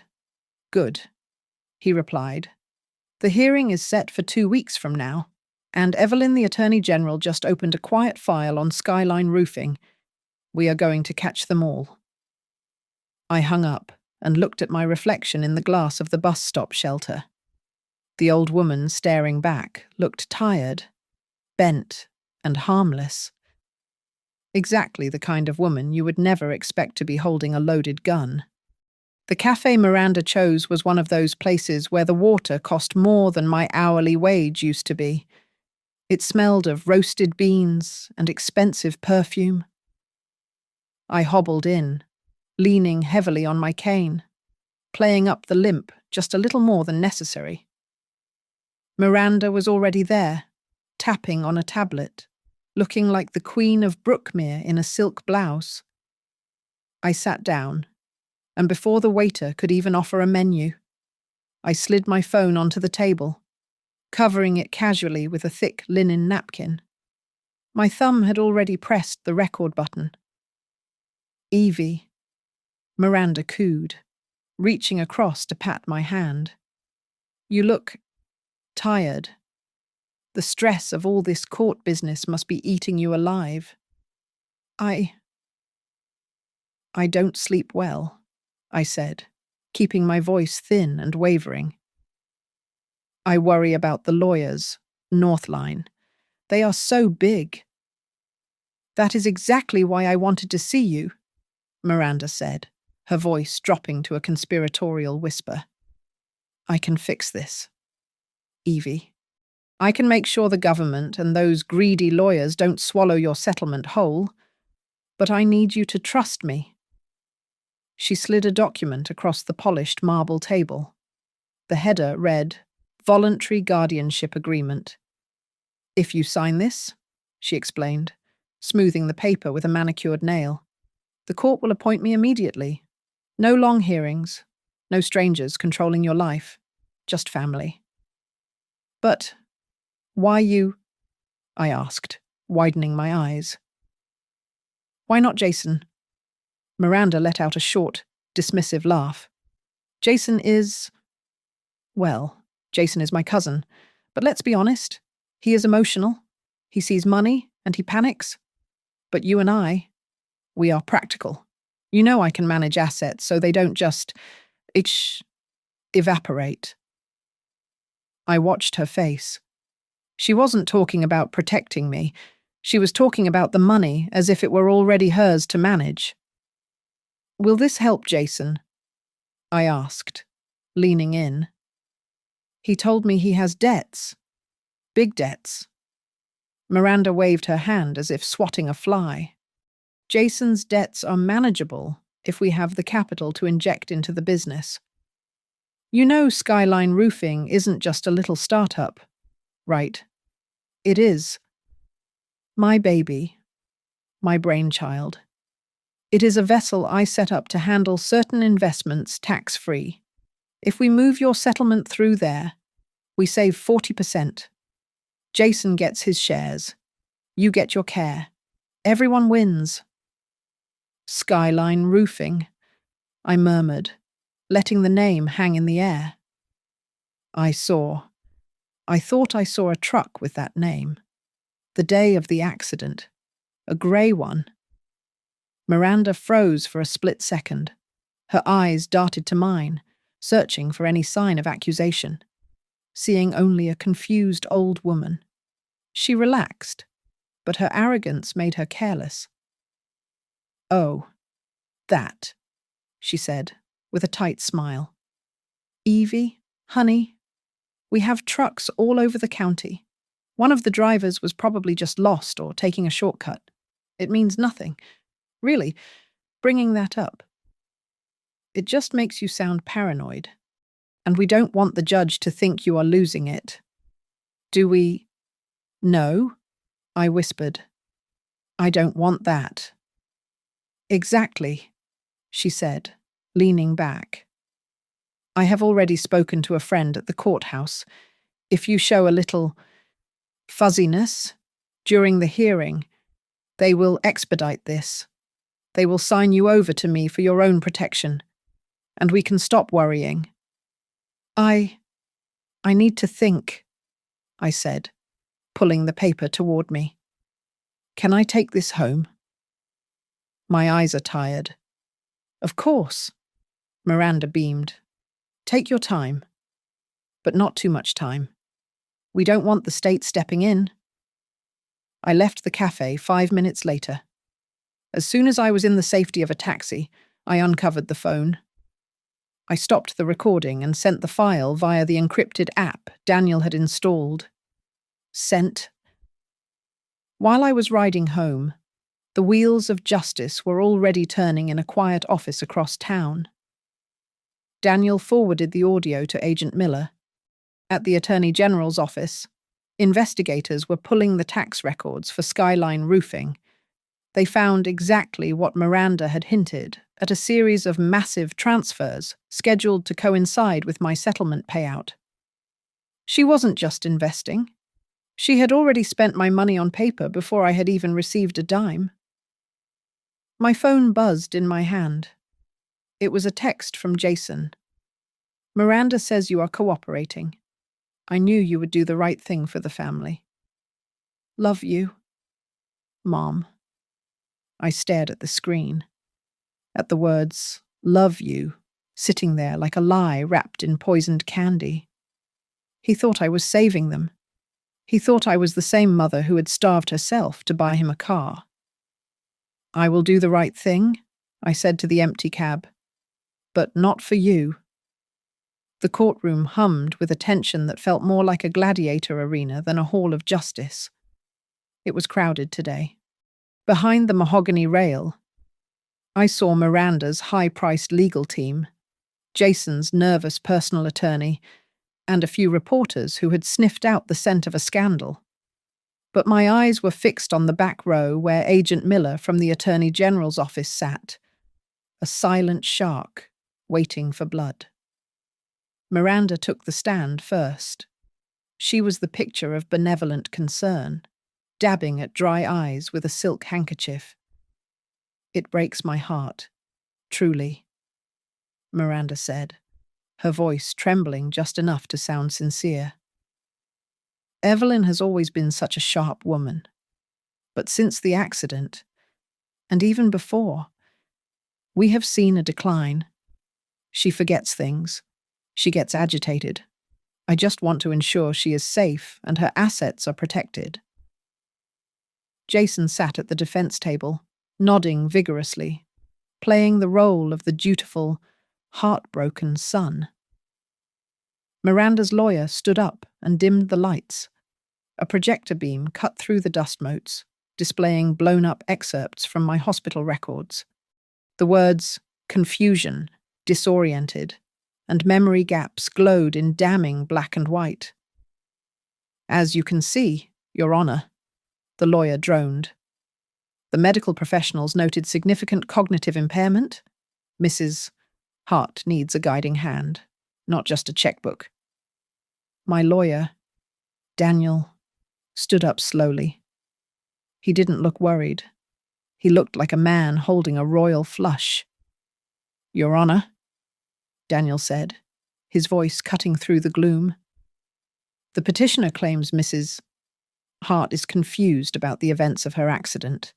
Good, he replied. The hearing is set for 2 weeks from now, and Evelyn the Attorney General just opened a quiet file on Skyline roofing. We are going to catch them all. I hung up and looked at my reflection in the glass of the bus stop shelter. The old woman staring back looked tired, bent, and harmless. Exactly the kind of woman you would never expect to be holding a loaded gun. The cafe Miranda chose was one of those places where the water cost more than my hourly wage used to be. It smelled of roasted beans and expensive perfume. I hobbled in, leaning heavily on my cane. playing up the limp just a little more than necessary. Miranda was already there, tapping on a tablet, looking like the Queen of Brookmere in a silk blouse. I sat down, and before the waiter could even offer a menu, I slid my phone onto the table, covering it casually with a thick linen napkin. My thumb had already pressed the record button. Evie, Miranda cooed, reaching across to pat my hand. You look tired. The stress of all this court business must be eating you alive. I don't sleep well, I said, keeping my voice thin and wavering. I worry about the lawyers, Northline. They are so big. That is exactly why I wanted to see you, Miranda said, her voice dropping to a conspiratorial whisper. I can fix this, Evie. I can make sure the government and those greedy lawyers don't swallow your settlement whole, but I need you to trust me. She slid a document across the polished marble table. The header read, Voluntary Guardianship Agreement. If you sign this, she explained, smoothing the paper with a manicured nail, the court will appoint me immediately. No long hearings, no strangers controlling your life, just family. But why you? I asked, widening my eyes. Why not Jason? Miranda let out a short, dismissive laugh. Jason is... Well, Jason is my cousin, but let's be honest, he is emotional. He sees money and he panics. But you and I, we are practical. You know I can manage assets so they don't just evaporate. I watched her face. She wasn't talking about protecting me. She was talking about the money as if it were already hers to manage. Will this help Jason? I asked, leaning in. He told me he has debts. Big debts. Miranda waved her hand as if swatting a fly. Jason's debts are manageable if we have the capital to inject into the business. You know Skyline Roofing isn't just a little startup, right? It is. My baby. My brainchild. It is a vessel I set up to handle certain investments tax-free. If we move your settlement through there, we save 40%. Jason gets his shares. You get your care. Everyone wins. Skyline Roofing, I murmured, letting the name hang in the air. I thought I saw a truck with that name. The day of the accident. A grey one. Miranda froze for a split second. Her eyes darted to mine, searching for any sign of accusation, seeing only a confused old woman. She relaxed, but her arrogance made her careless. Oh, that, she said, with a tight smile. Evie, honey, we have trucks all over the county. One of the drivers was probably just lost or taking a shortcut. It means nothing. Really, bringing that up. It just makes you sound paranoid. And we don't want the judge to think you are losing it. Do we? No, I whispered. I don't want that. Exactly, she said, leaning back. I have already spoken to a friend at the courthouse. If you show a little fuzziness during the hearing, they will expedite this. They will sign you over to me for your own protection, and we can stop worrying. I need to think, I said, pulling the paper toward me. Can I take this home? My eyes are tired. Of course, Miranda beamed. Take your time, but not too much time. We don't want the state stepping in. I left the cafe 5 minutes later. As soon as I was in the safety of a taxi, I uncovered the phone. I stopped the recording and sent the file via the encrypted app Daniel had installed. Sent. While I was riding home, the wheels of justice were already turning in a quiet office across town. Daniel forwarded the audio to Agent Miller. At the Attorney General's office, investigators were pulling the tax records for Skyline Roofing. They found exactly what Miranda had hinted at a series of massive transfers scheduled to coincide with my settlement payout. She wasn't just investing. She had already spent my money on paper before I had even received a dime. My phone buzzed in my hand. It was a text from Jason. Miranda says you are cooperating. I knew you would do the right thing for the family. Love you, Mom. I stared at the screen, at the words, love you, sitting there like a lie wrapped in poisoned candy. He thought I was saving them. He thought I was the same mother who had starved herself to buy him a car. I will do the right thing, I said to the empty cab. But not for you. The courtroom hummed with a tension that felt more like a gladiator arena than a hall of justice. It was crowded today. Behind the mahogany rail, I saw Miranda's high-priced legal team, Jason's nervous personal attorney, and a few reporters who had sniffed out the scent of a scandal. But my eyes were fixed on the back row where Agent Miller from the Attorney General's office sat, a silent shark waiting for blood. Miranda took the stand first. She was the picture of benevolent concern, dabbing at dry eyes with a silk handkerchief. It breaks my heart, truly, Miranda said, her voice trembling just enough to sound sincere. Evelyn has always been such a sharp woman, but since the accident, and even before, we have seen a decline. She forgets things. She gets agitated. I just want to ensure she is safe and her assets are protected. Jason sat at the defense table, nodding vigorously, playing the role of the dutiful, heartbroken son. Miranda's lawyer stood up and dimmed the lights. A projector beam cut through the dust motes, displaying blown-up excerpts from my hospital records. The words confusion, disoriented, and memory gaps glowed in damning black and white. As you can see, Your Honor, the lawyer droned. The medical professionals noted significant cognitive impairment. Mrs. Hart needs a guiding hand, not just a checkbook. My lawyer, Daniel, stood up slowly. He didn't look worried. He looked like a man holding a royal flush. Your Honor, Daniel said, his voice cutting through the gloom. The petitioner claims Mrs. Hart is confused about the events of her accident.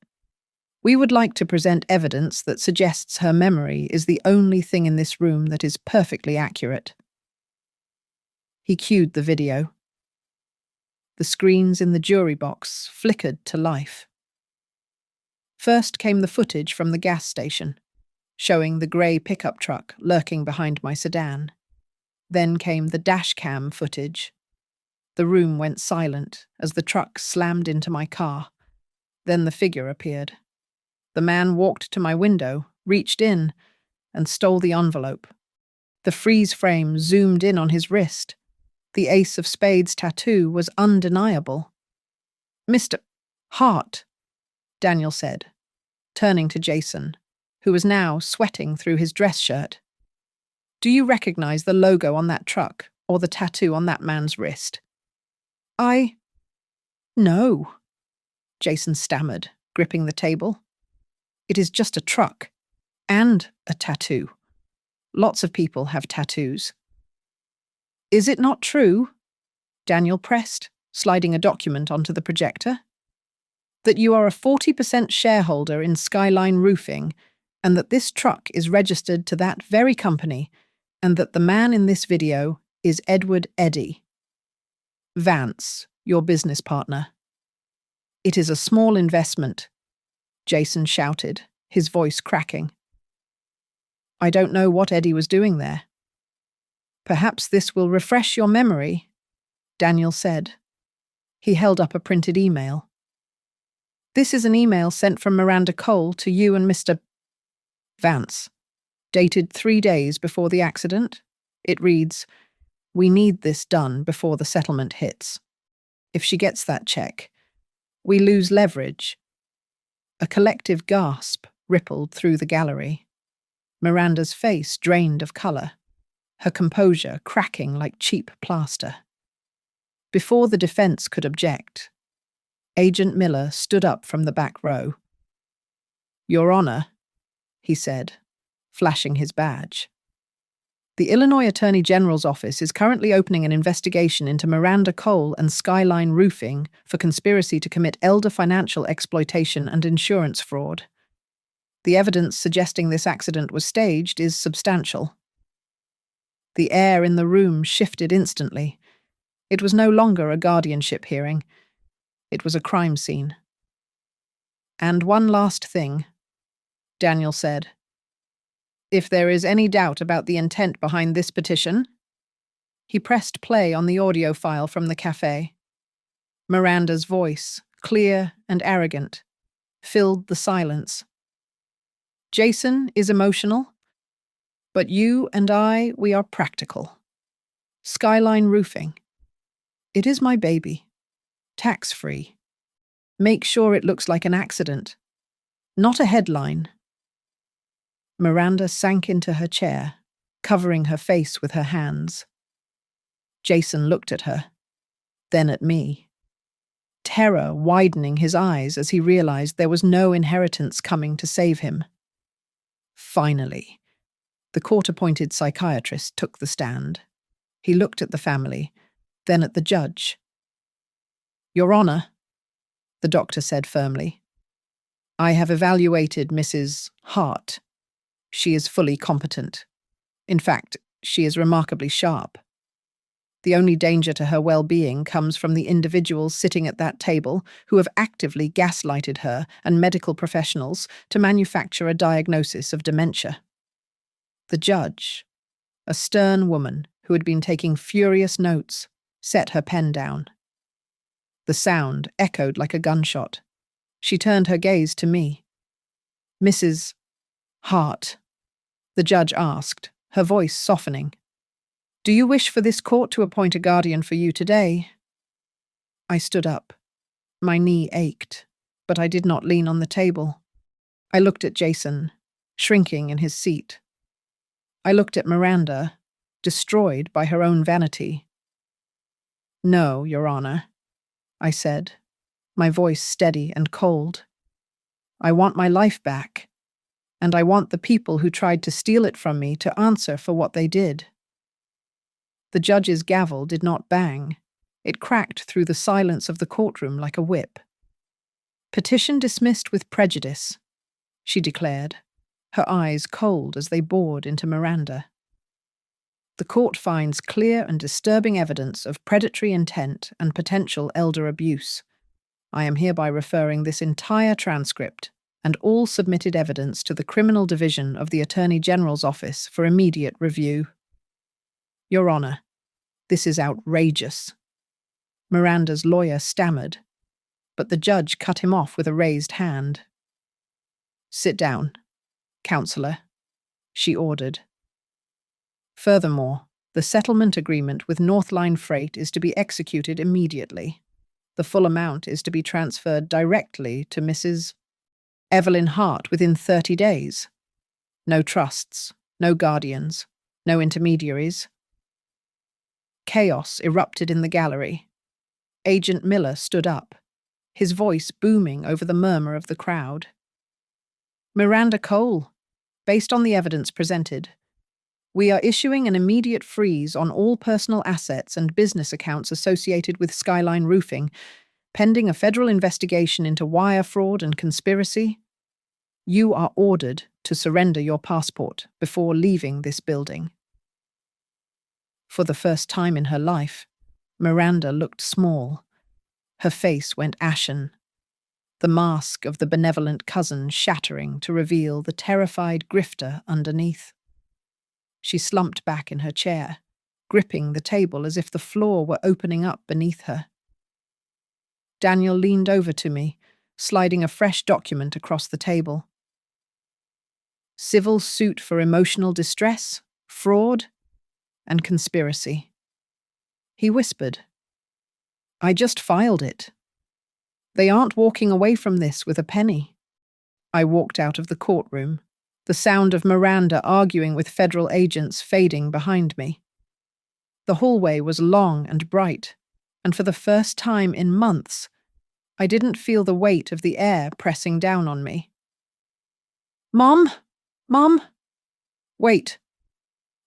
We would like to present evidence that suggests her memory is the only thing in this room that is perfectly accurate. He cued the video. The screens in the jury box flickered to life. First came the footage from the gas station, showing the grey pickup truck lurking behind my sedan. Then came the dash cam footage. The room went silent as the truck slammed into my car. Then the figure appeared. The man walked to my window, reached in, and stole the envelope. The freeze frame zoomed in on his wrist. The Ace of Spades tattoo was undeniable. Mr. Hart, Daniel said, turning to Jason, who was now sweating through his dress shirt. Do you recognize the logo on that truck or the tattoo on that man's wrist? No, Jason stammered, gripping the table. It is just a truck and a tattoo. Lots of people have tattoos. Is it not true? Daniel pressed, sliding a document onto the projector. That you are a 40% shareholder in Skyline Roofing and that this truck is registered to that very company and that the man in this video is Edward Eddy Vance, your business partner. It is a small investment, Jason shouted, his voice cracking. I don't know what Eddy was doing there. Perhaps this will refresh your memory, Daniel said. He held up a printed email. This is an email sent from Miranda Cole to you and Mr. Vance. dated 3 days before the accident. It reads, "We need this done before the settlement hits. If she gets that check, we lose leverage." A collective gasp rippled through the gallery. Miranda's face drained of colour, her composure cracking like cheap plaster. Before the defence could object, Agent Miller stood up from the back row. "Your Honour," he said, flashing his badge. "The Illinois Attorney General's office is currently opening an investigation into Miranda Cole and Skyline Roofing for conspiracy to commit elder financial exploitation and insurance fraud. The evidence suggesting this accident was staged is substantial." The air in the room shifted instantly. It was no longer a guardianship hearing. It was a crime scene. "And one last thing," Daniel said. "If there is any doubt about the intent behind this petition..." He pressed play on the audio file from the cafe. Miranda's voice, clear and arrogant, filled the silence. "Jason is emotional, but you and I, we are practical. Skyline Roofing. It is my baby. Tax-free. Make sure it looks like an accident, not a headline." Miranda sank into her chair, covering her face with her hands. Jason looked at her, then at me, terror widening his eyes as he realized there was no inheritance coming to save him. Finally, the court-appointed psychiatrist took the stand. He looked at the family, then at the judge. "Your Honour," the doctor said firmly, "I have evaluated Mrs. Hart. She is fully competent. In fact, she is remarkably sharp. The only danger to her well-being comes from the individuals sitting at that table who have actively gaslighted her and medical professionals to manufacture a diagnosis of dementia." The judge, a stern woman who had been taking furious notes, set her pen down. The sound echoed like a gunshot. She turned her gaze to me. "Mrs. Hart," the judge asked, her voice softening, "do you wish for this court to appoint a guardian for you today?" I stood up. My knee ached, but I did not lean on the table. I looked at Jason, shrinking in his seat. I looked at Miranda, destroyed by her own vanity. "No, Your Honour," I said, my voice steady and cold. "I want my life back, and I want the people who tried to steal it from me to answer for what they did." The judge's gavel did not bang. It cracked through the silence of the courtroom like a whip. "Petition dismissed with prejudice," she declared, her eyes cold as they bored into Miranda. "The court finds clear and disturbing evidence of predatory intent and potential elder abuse. I am hereby referring this entire transcript and all submitted evidence to the Criminal Division of the Attorney General's Office for immediate review." "Your Honour, this is outrageous," Miranda's lawyer stammered, but the judge cut him off with a raised hand. "Sit down, Counselor," she ordered. "Furthermore, the settlement agreement with Northline Freight is to be executed immediately. The full amount is to be transferred directly to Mrs. Evelyn Hart within 30 days. No trusts, no guardians, no intermediaries." Chaos erupted in the gallery. Agent Miller stood up, his voice booming over the murmur of the crowd. "Miranda Cole, based on the evidence presented, we are issuing an immediate freeze on all personal assets and business accounts associated with Skyline Roofing, pending a federal investigation into wire fraud and conspiracy. You are ordered to surrender your passport before leaving this building." For the first time in her life, Miranda looked small. Her face went ashen, the mask of the benevolent cousin shattering to reveal the terrified grifter underneath. She slumped back in her chair, gripping the table as if the floor were opening up beneath her. Daniel leaned over to me, sliding a fresh document across the table. Civil suit for emotional distress, fraud, and conspiracy. He whispered, I just filed it. They aren't walking away from this with a penny. I walked out of the courtroom, the sound of Miranda arguing with federal agents fading behind me. The hallway was long and bright, and for the first time in months, I didn't feel the weight of the air pressing down on me. Mom? Mom? Wait.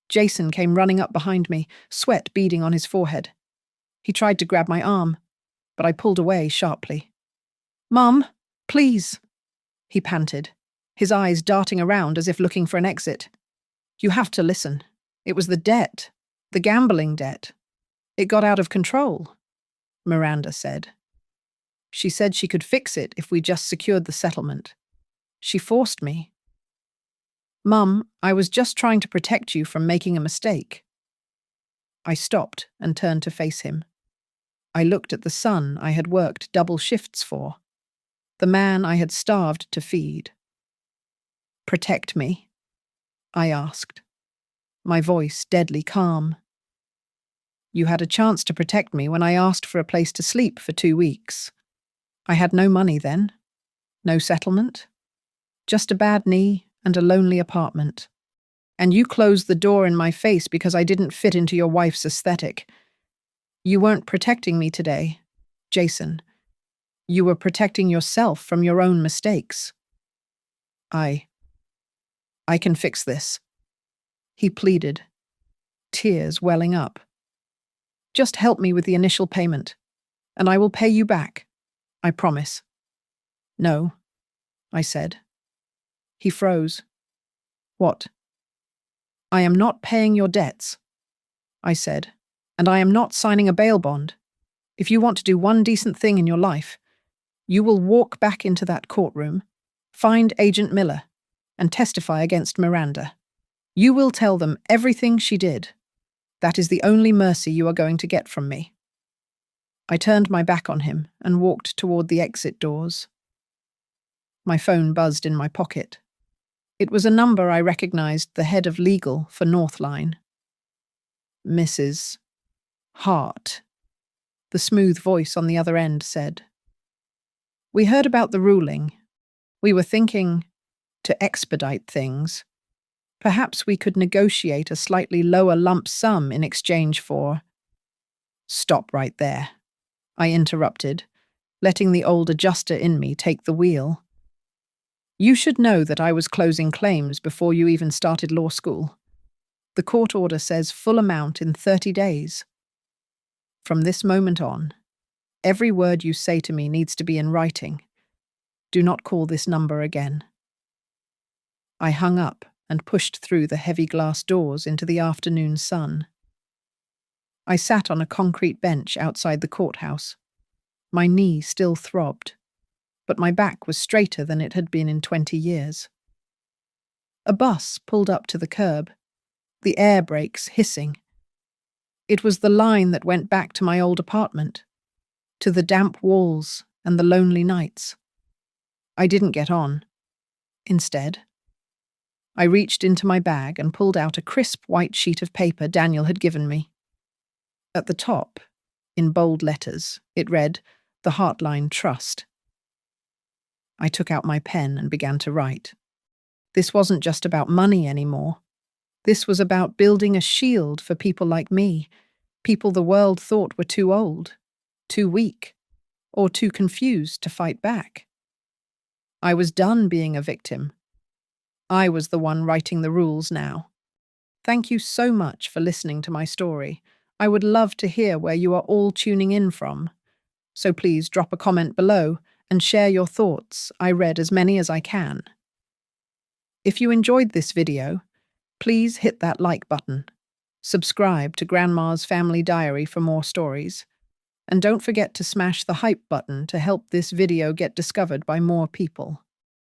Jason came running up behind me, sweat beading on his forehead. He tried to grab my arm, but I pulled away sharply. Mom, please, he panted, his eyes darting around as if looking for an exit. You have to listen. It was the debt, the gambling debt. It got out of control, Miranda said. She said she could fix it if we just secured the settlement. She forced me. Mum, I was just trying to protect you from making a mistake. I stopped and turned to face him. I looked at the son I had worked double shifts for, the man I had starved to feed. Protect me? I asked, my voice deadly calm. You had a chance to protect me when I asked for a place to sleep for 2 weeks. I had no money then, no settlement, just a bad knee and a lonely apartment. And you closed the door in my face because I didn't fit into your wife's aesthetic. You weren't protecting me today, Jason. You were protecting yourself from your own mistakes. I can fix this, he pleaded, tears welling up. Just help me with the initial payment, and I will pay you back. I promise. No, I said. He froze. What? I am not paying your debts, I said, and I am not signing a bail bond. If you want to do one decent thing in your life, you will walk back into that courtroom, find Agent Miller, and testify against Miranda. You will tell them everything she did. That is the only mercy you are going to get from me. I turned my back on him and walked toward the exit doors. My phone buzzed in my pocket. It was a number I recognized, the head of legal for Northline. Mrs. Hart, the smooth voice on the other end said. We heard about the ruling. We were thinking to expedite things. Perhaps we could negotiate a slightly lower lump sum in exchange for... Stop right there, I interrupted, letting the old adjuster in me take the wheel. You should know that I was closing claims before you even started law school. The court order says full amount in 30 days. From this moment on, every word you say to me needs to be in writing. Do not call this number again. I hung up and pushed through the heavy glass doors into the afternoon sun. I sat on a concrete bench outside the courthouse. My knee still throbbed, but my back was straighter than it had been in 20 years. A bus pulled up to the curb, the air brakes hissing. It was the line that went back to my old apartment, to the damp walls and the lonely nights. I didn't get on. Instead, I reached into my bag and pulled out a crisp white sheet of paper Daniel had given me. At the top, in bold letters, it read, The Heartline Trust. I took out my pen and began to write. This wasn't just about money anymore. This was about building a shield for people like me, people the world thought were too old, too weak, or too confused to fight back. I was done being a victim. I was the one writing the rules now. Thank you so much for listening to my story. I would love to hear where you are all tuning in from. So please drop a comment below and share your thoughts. I read as many as I can. If you enjoyed this video, please hit that like button. Subscribe to Grandma's Family Diary for more stories. And don't forget to smash the hype button to help this video get discovered by more people.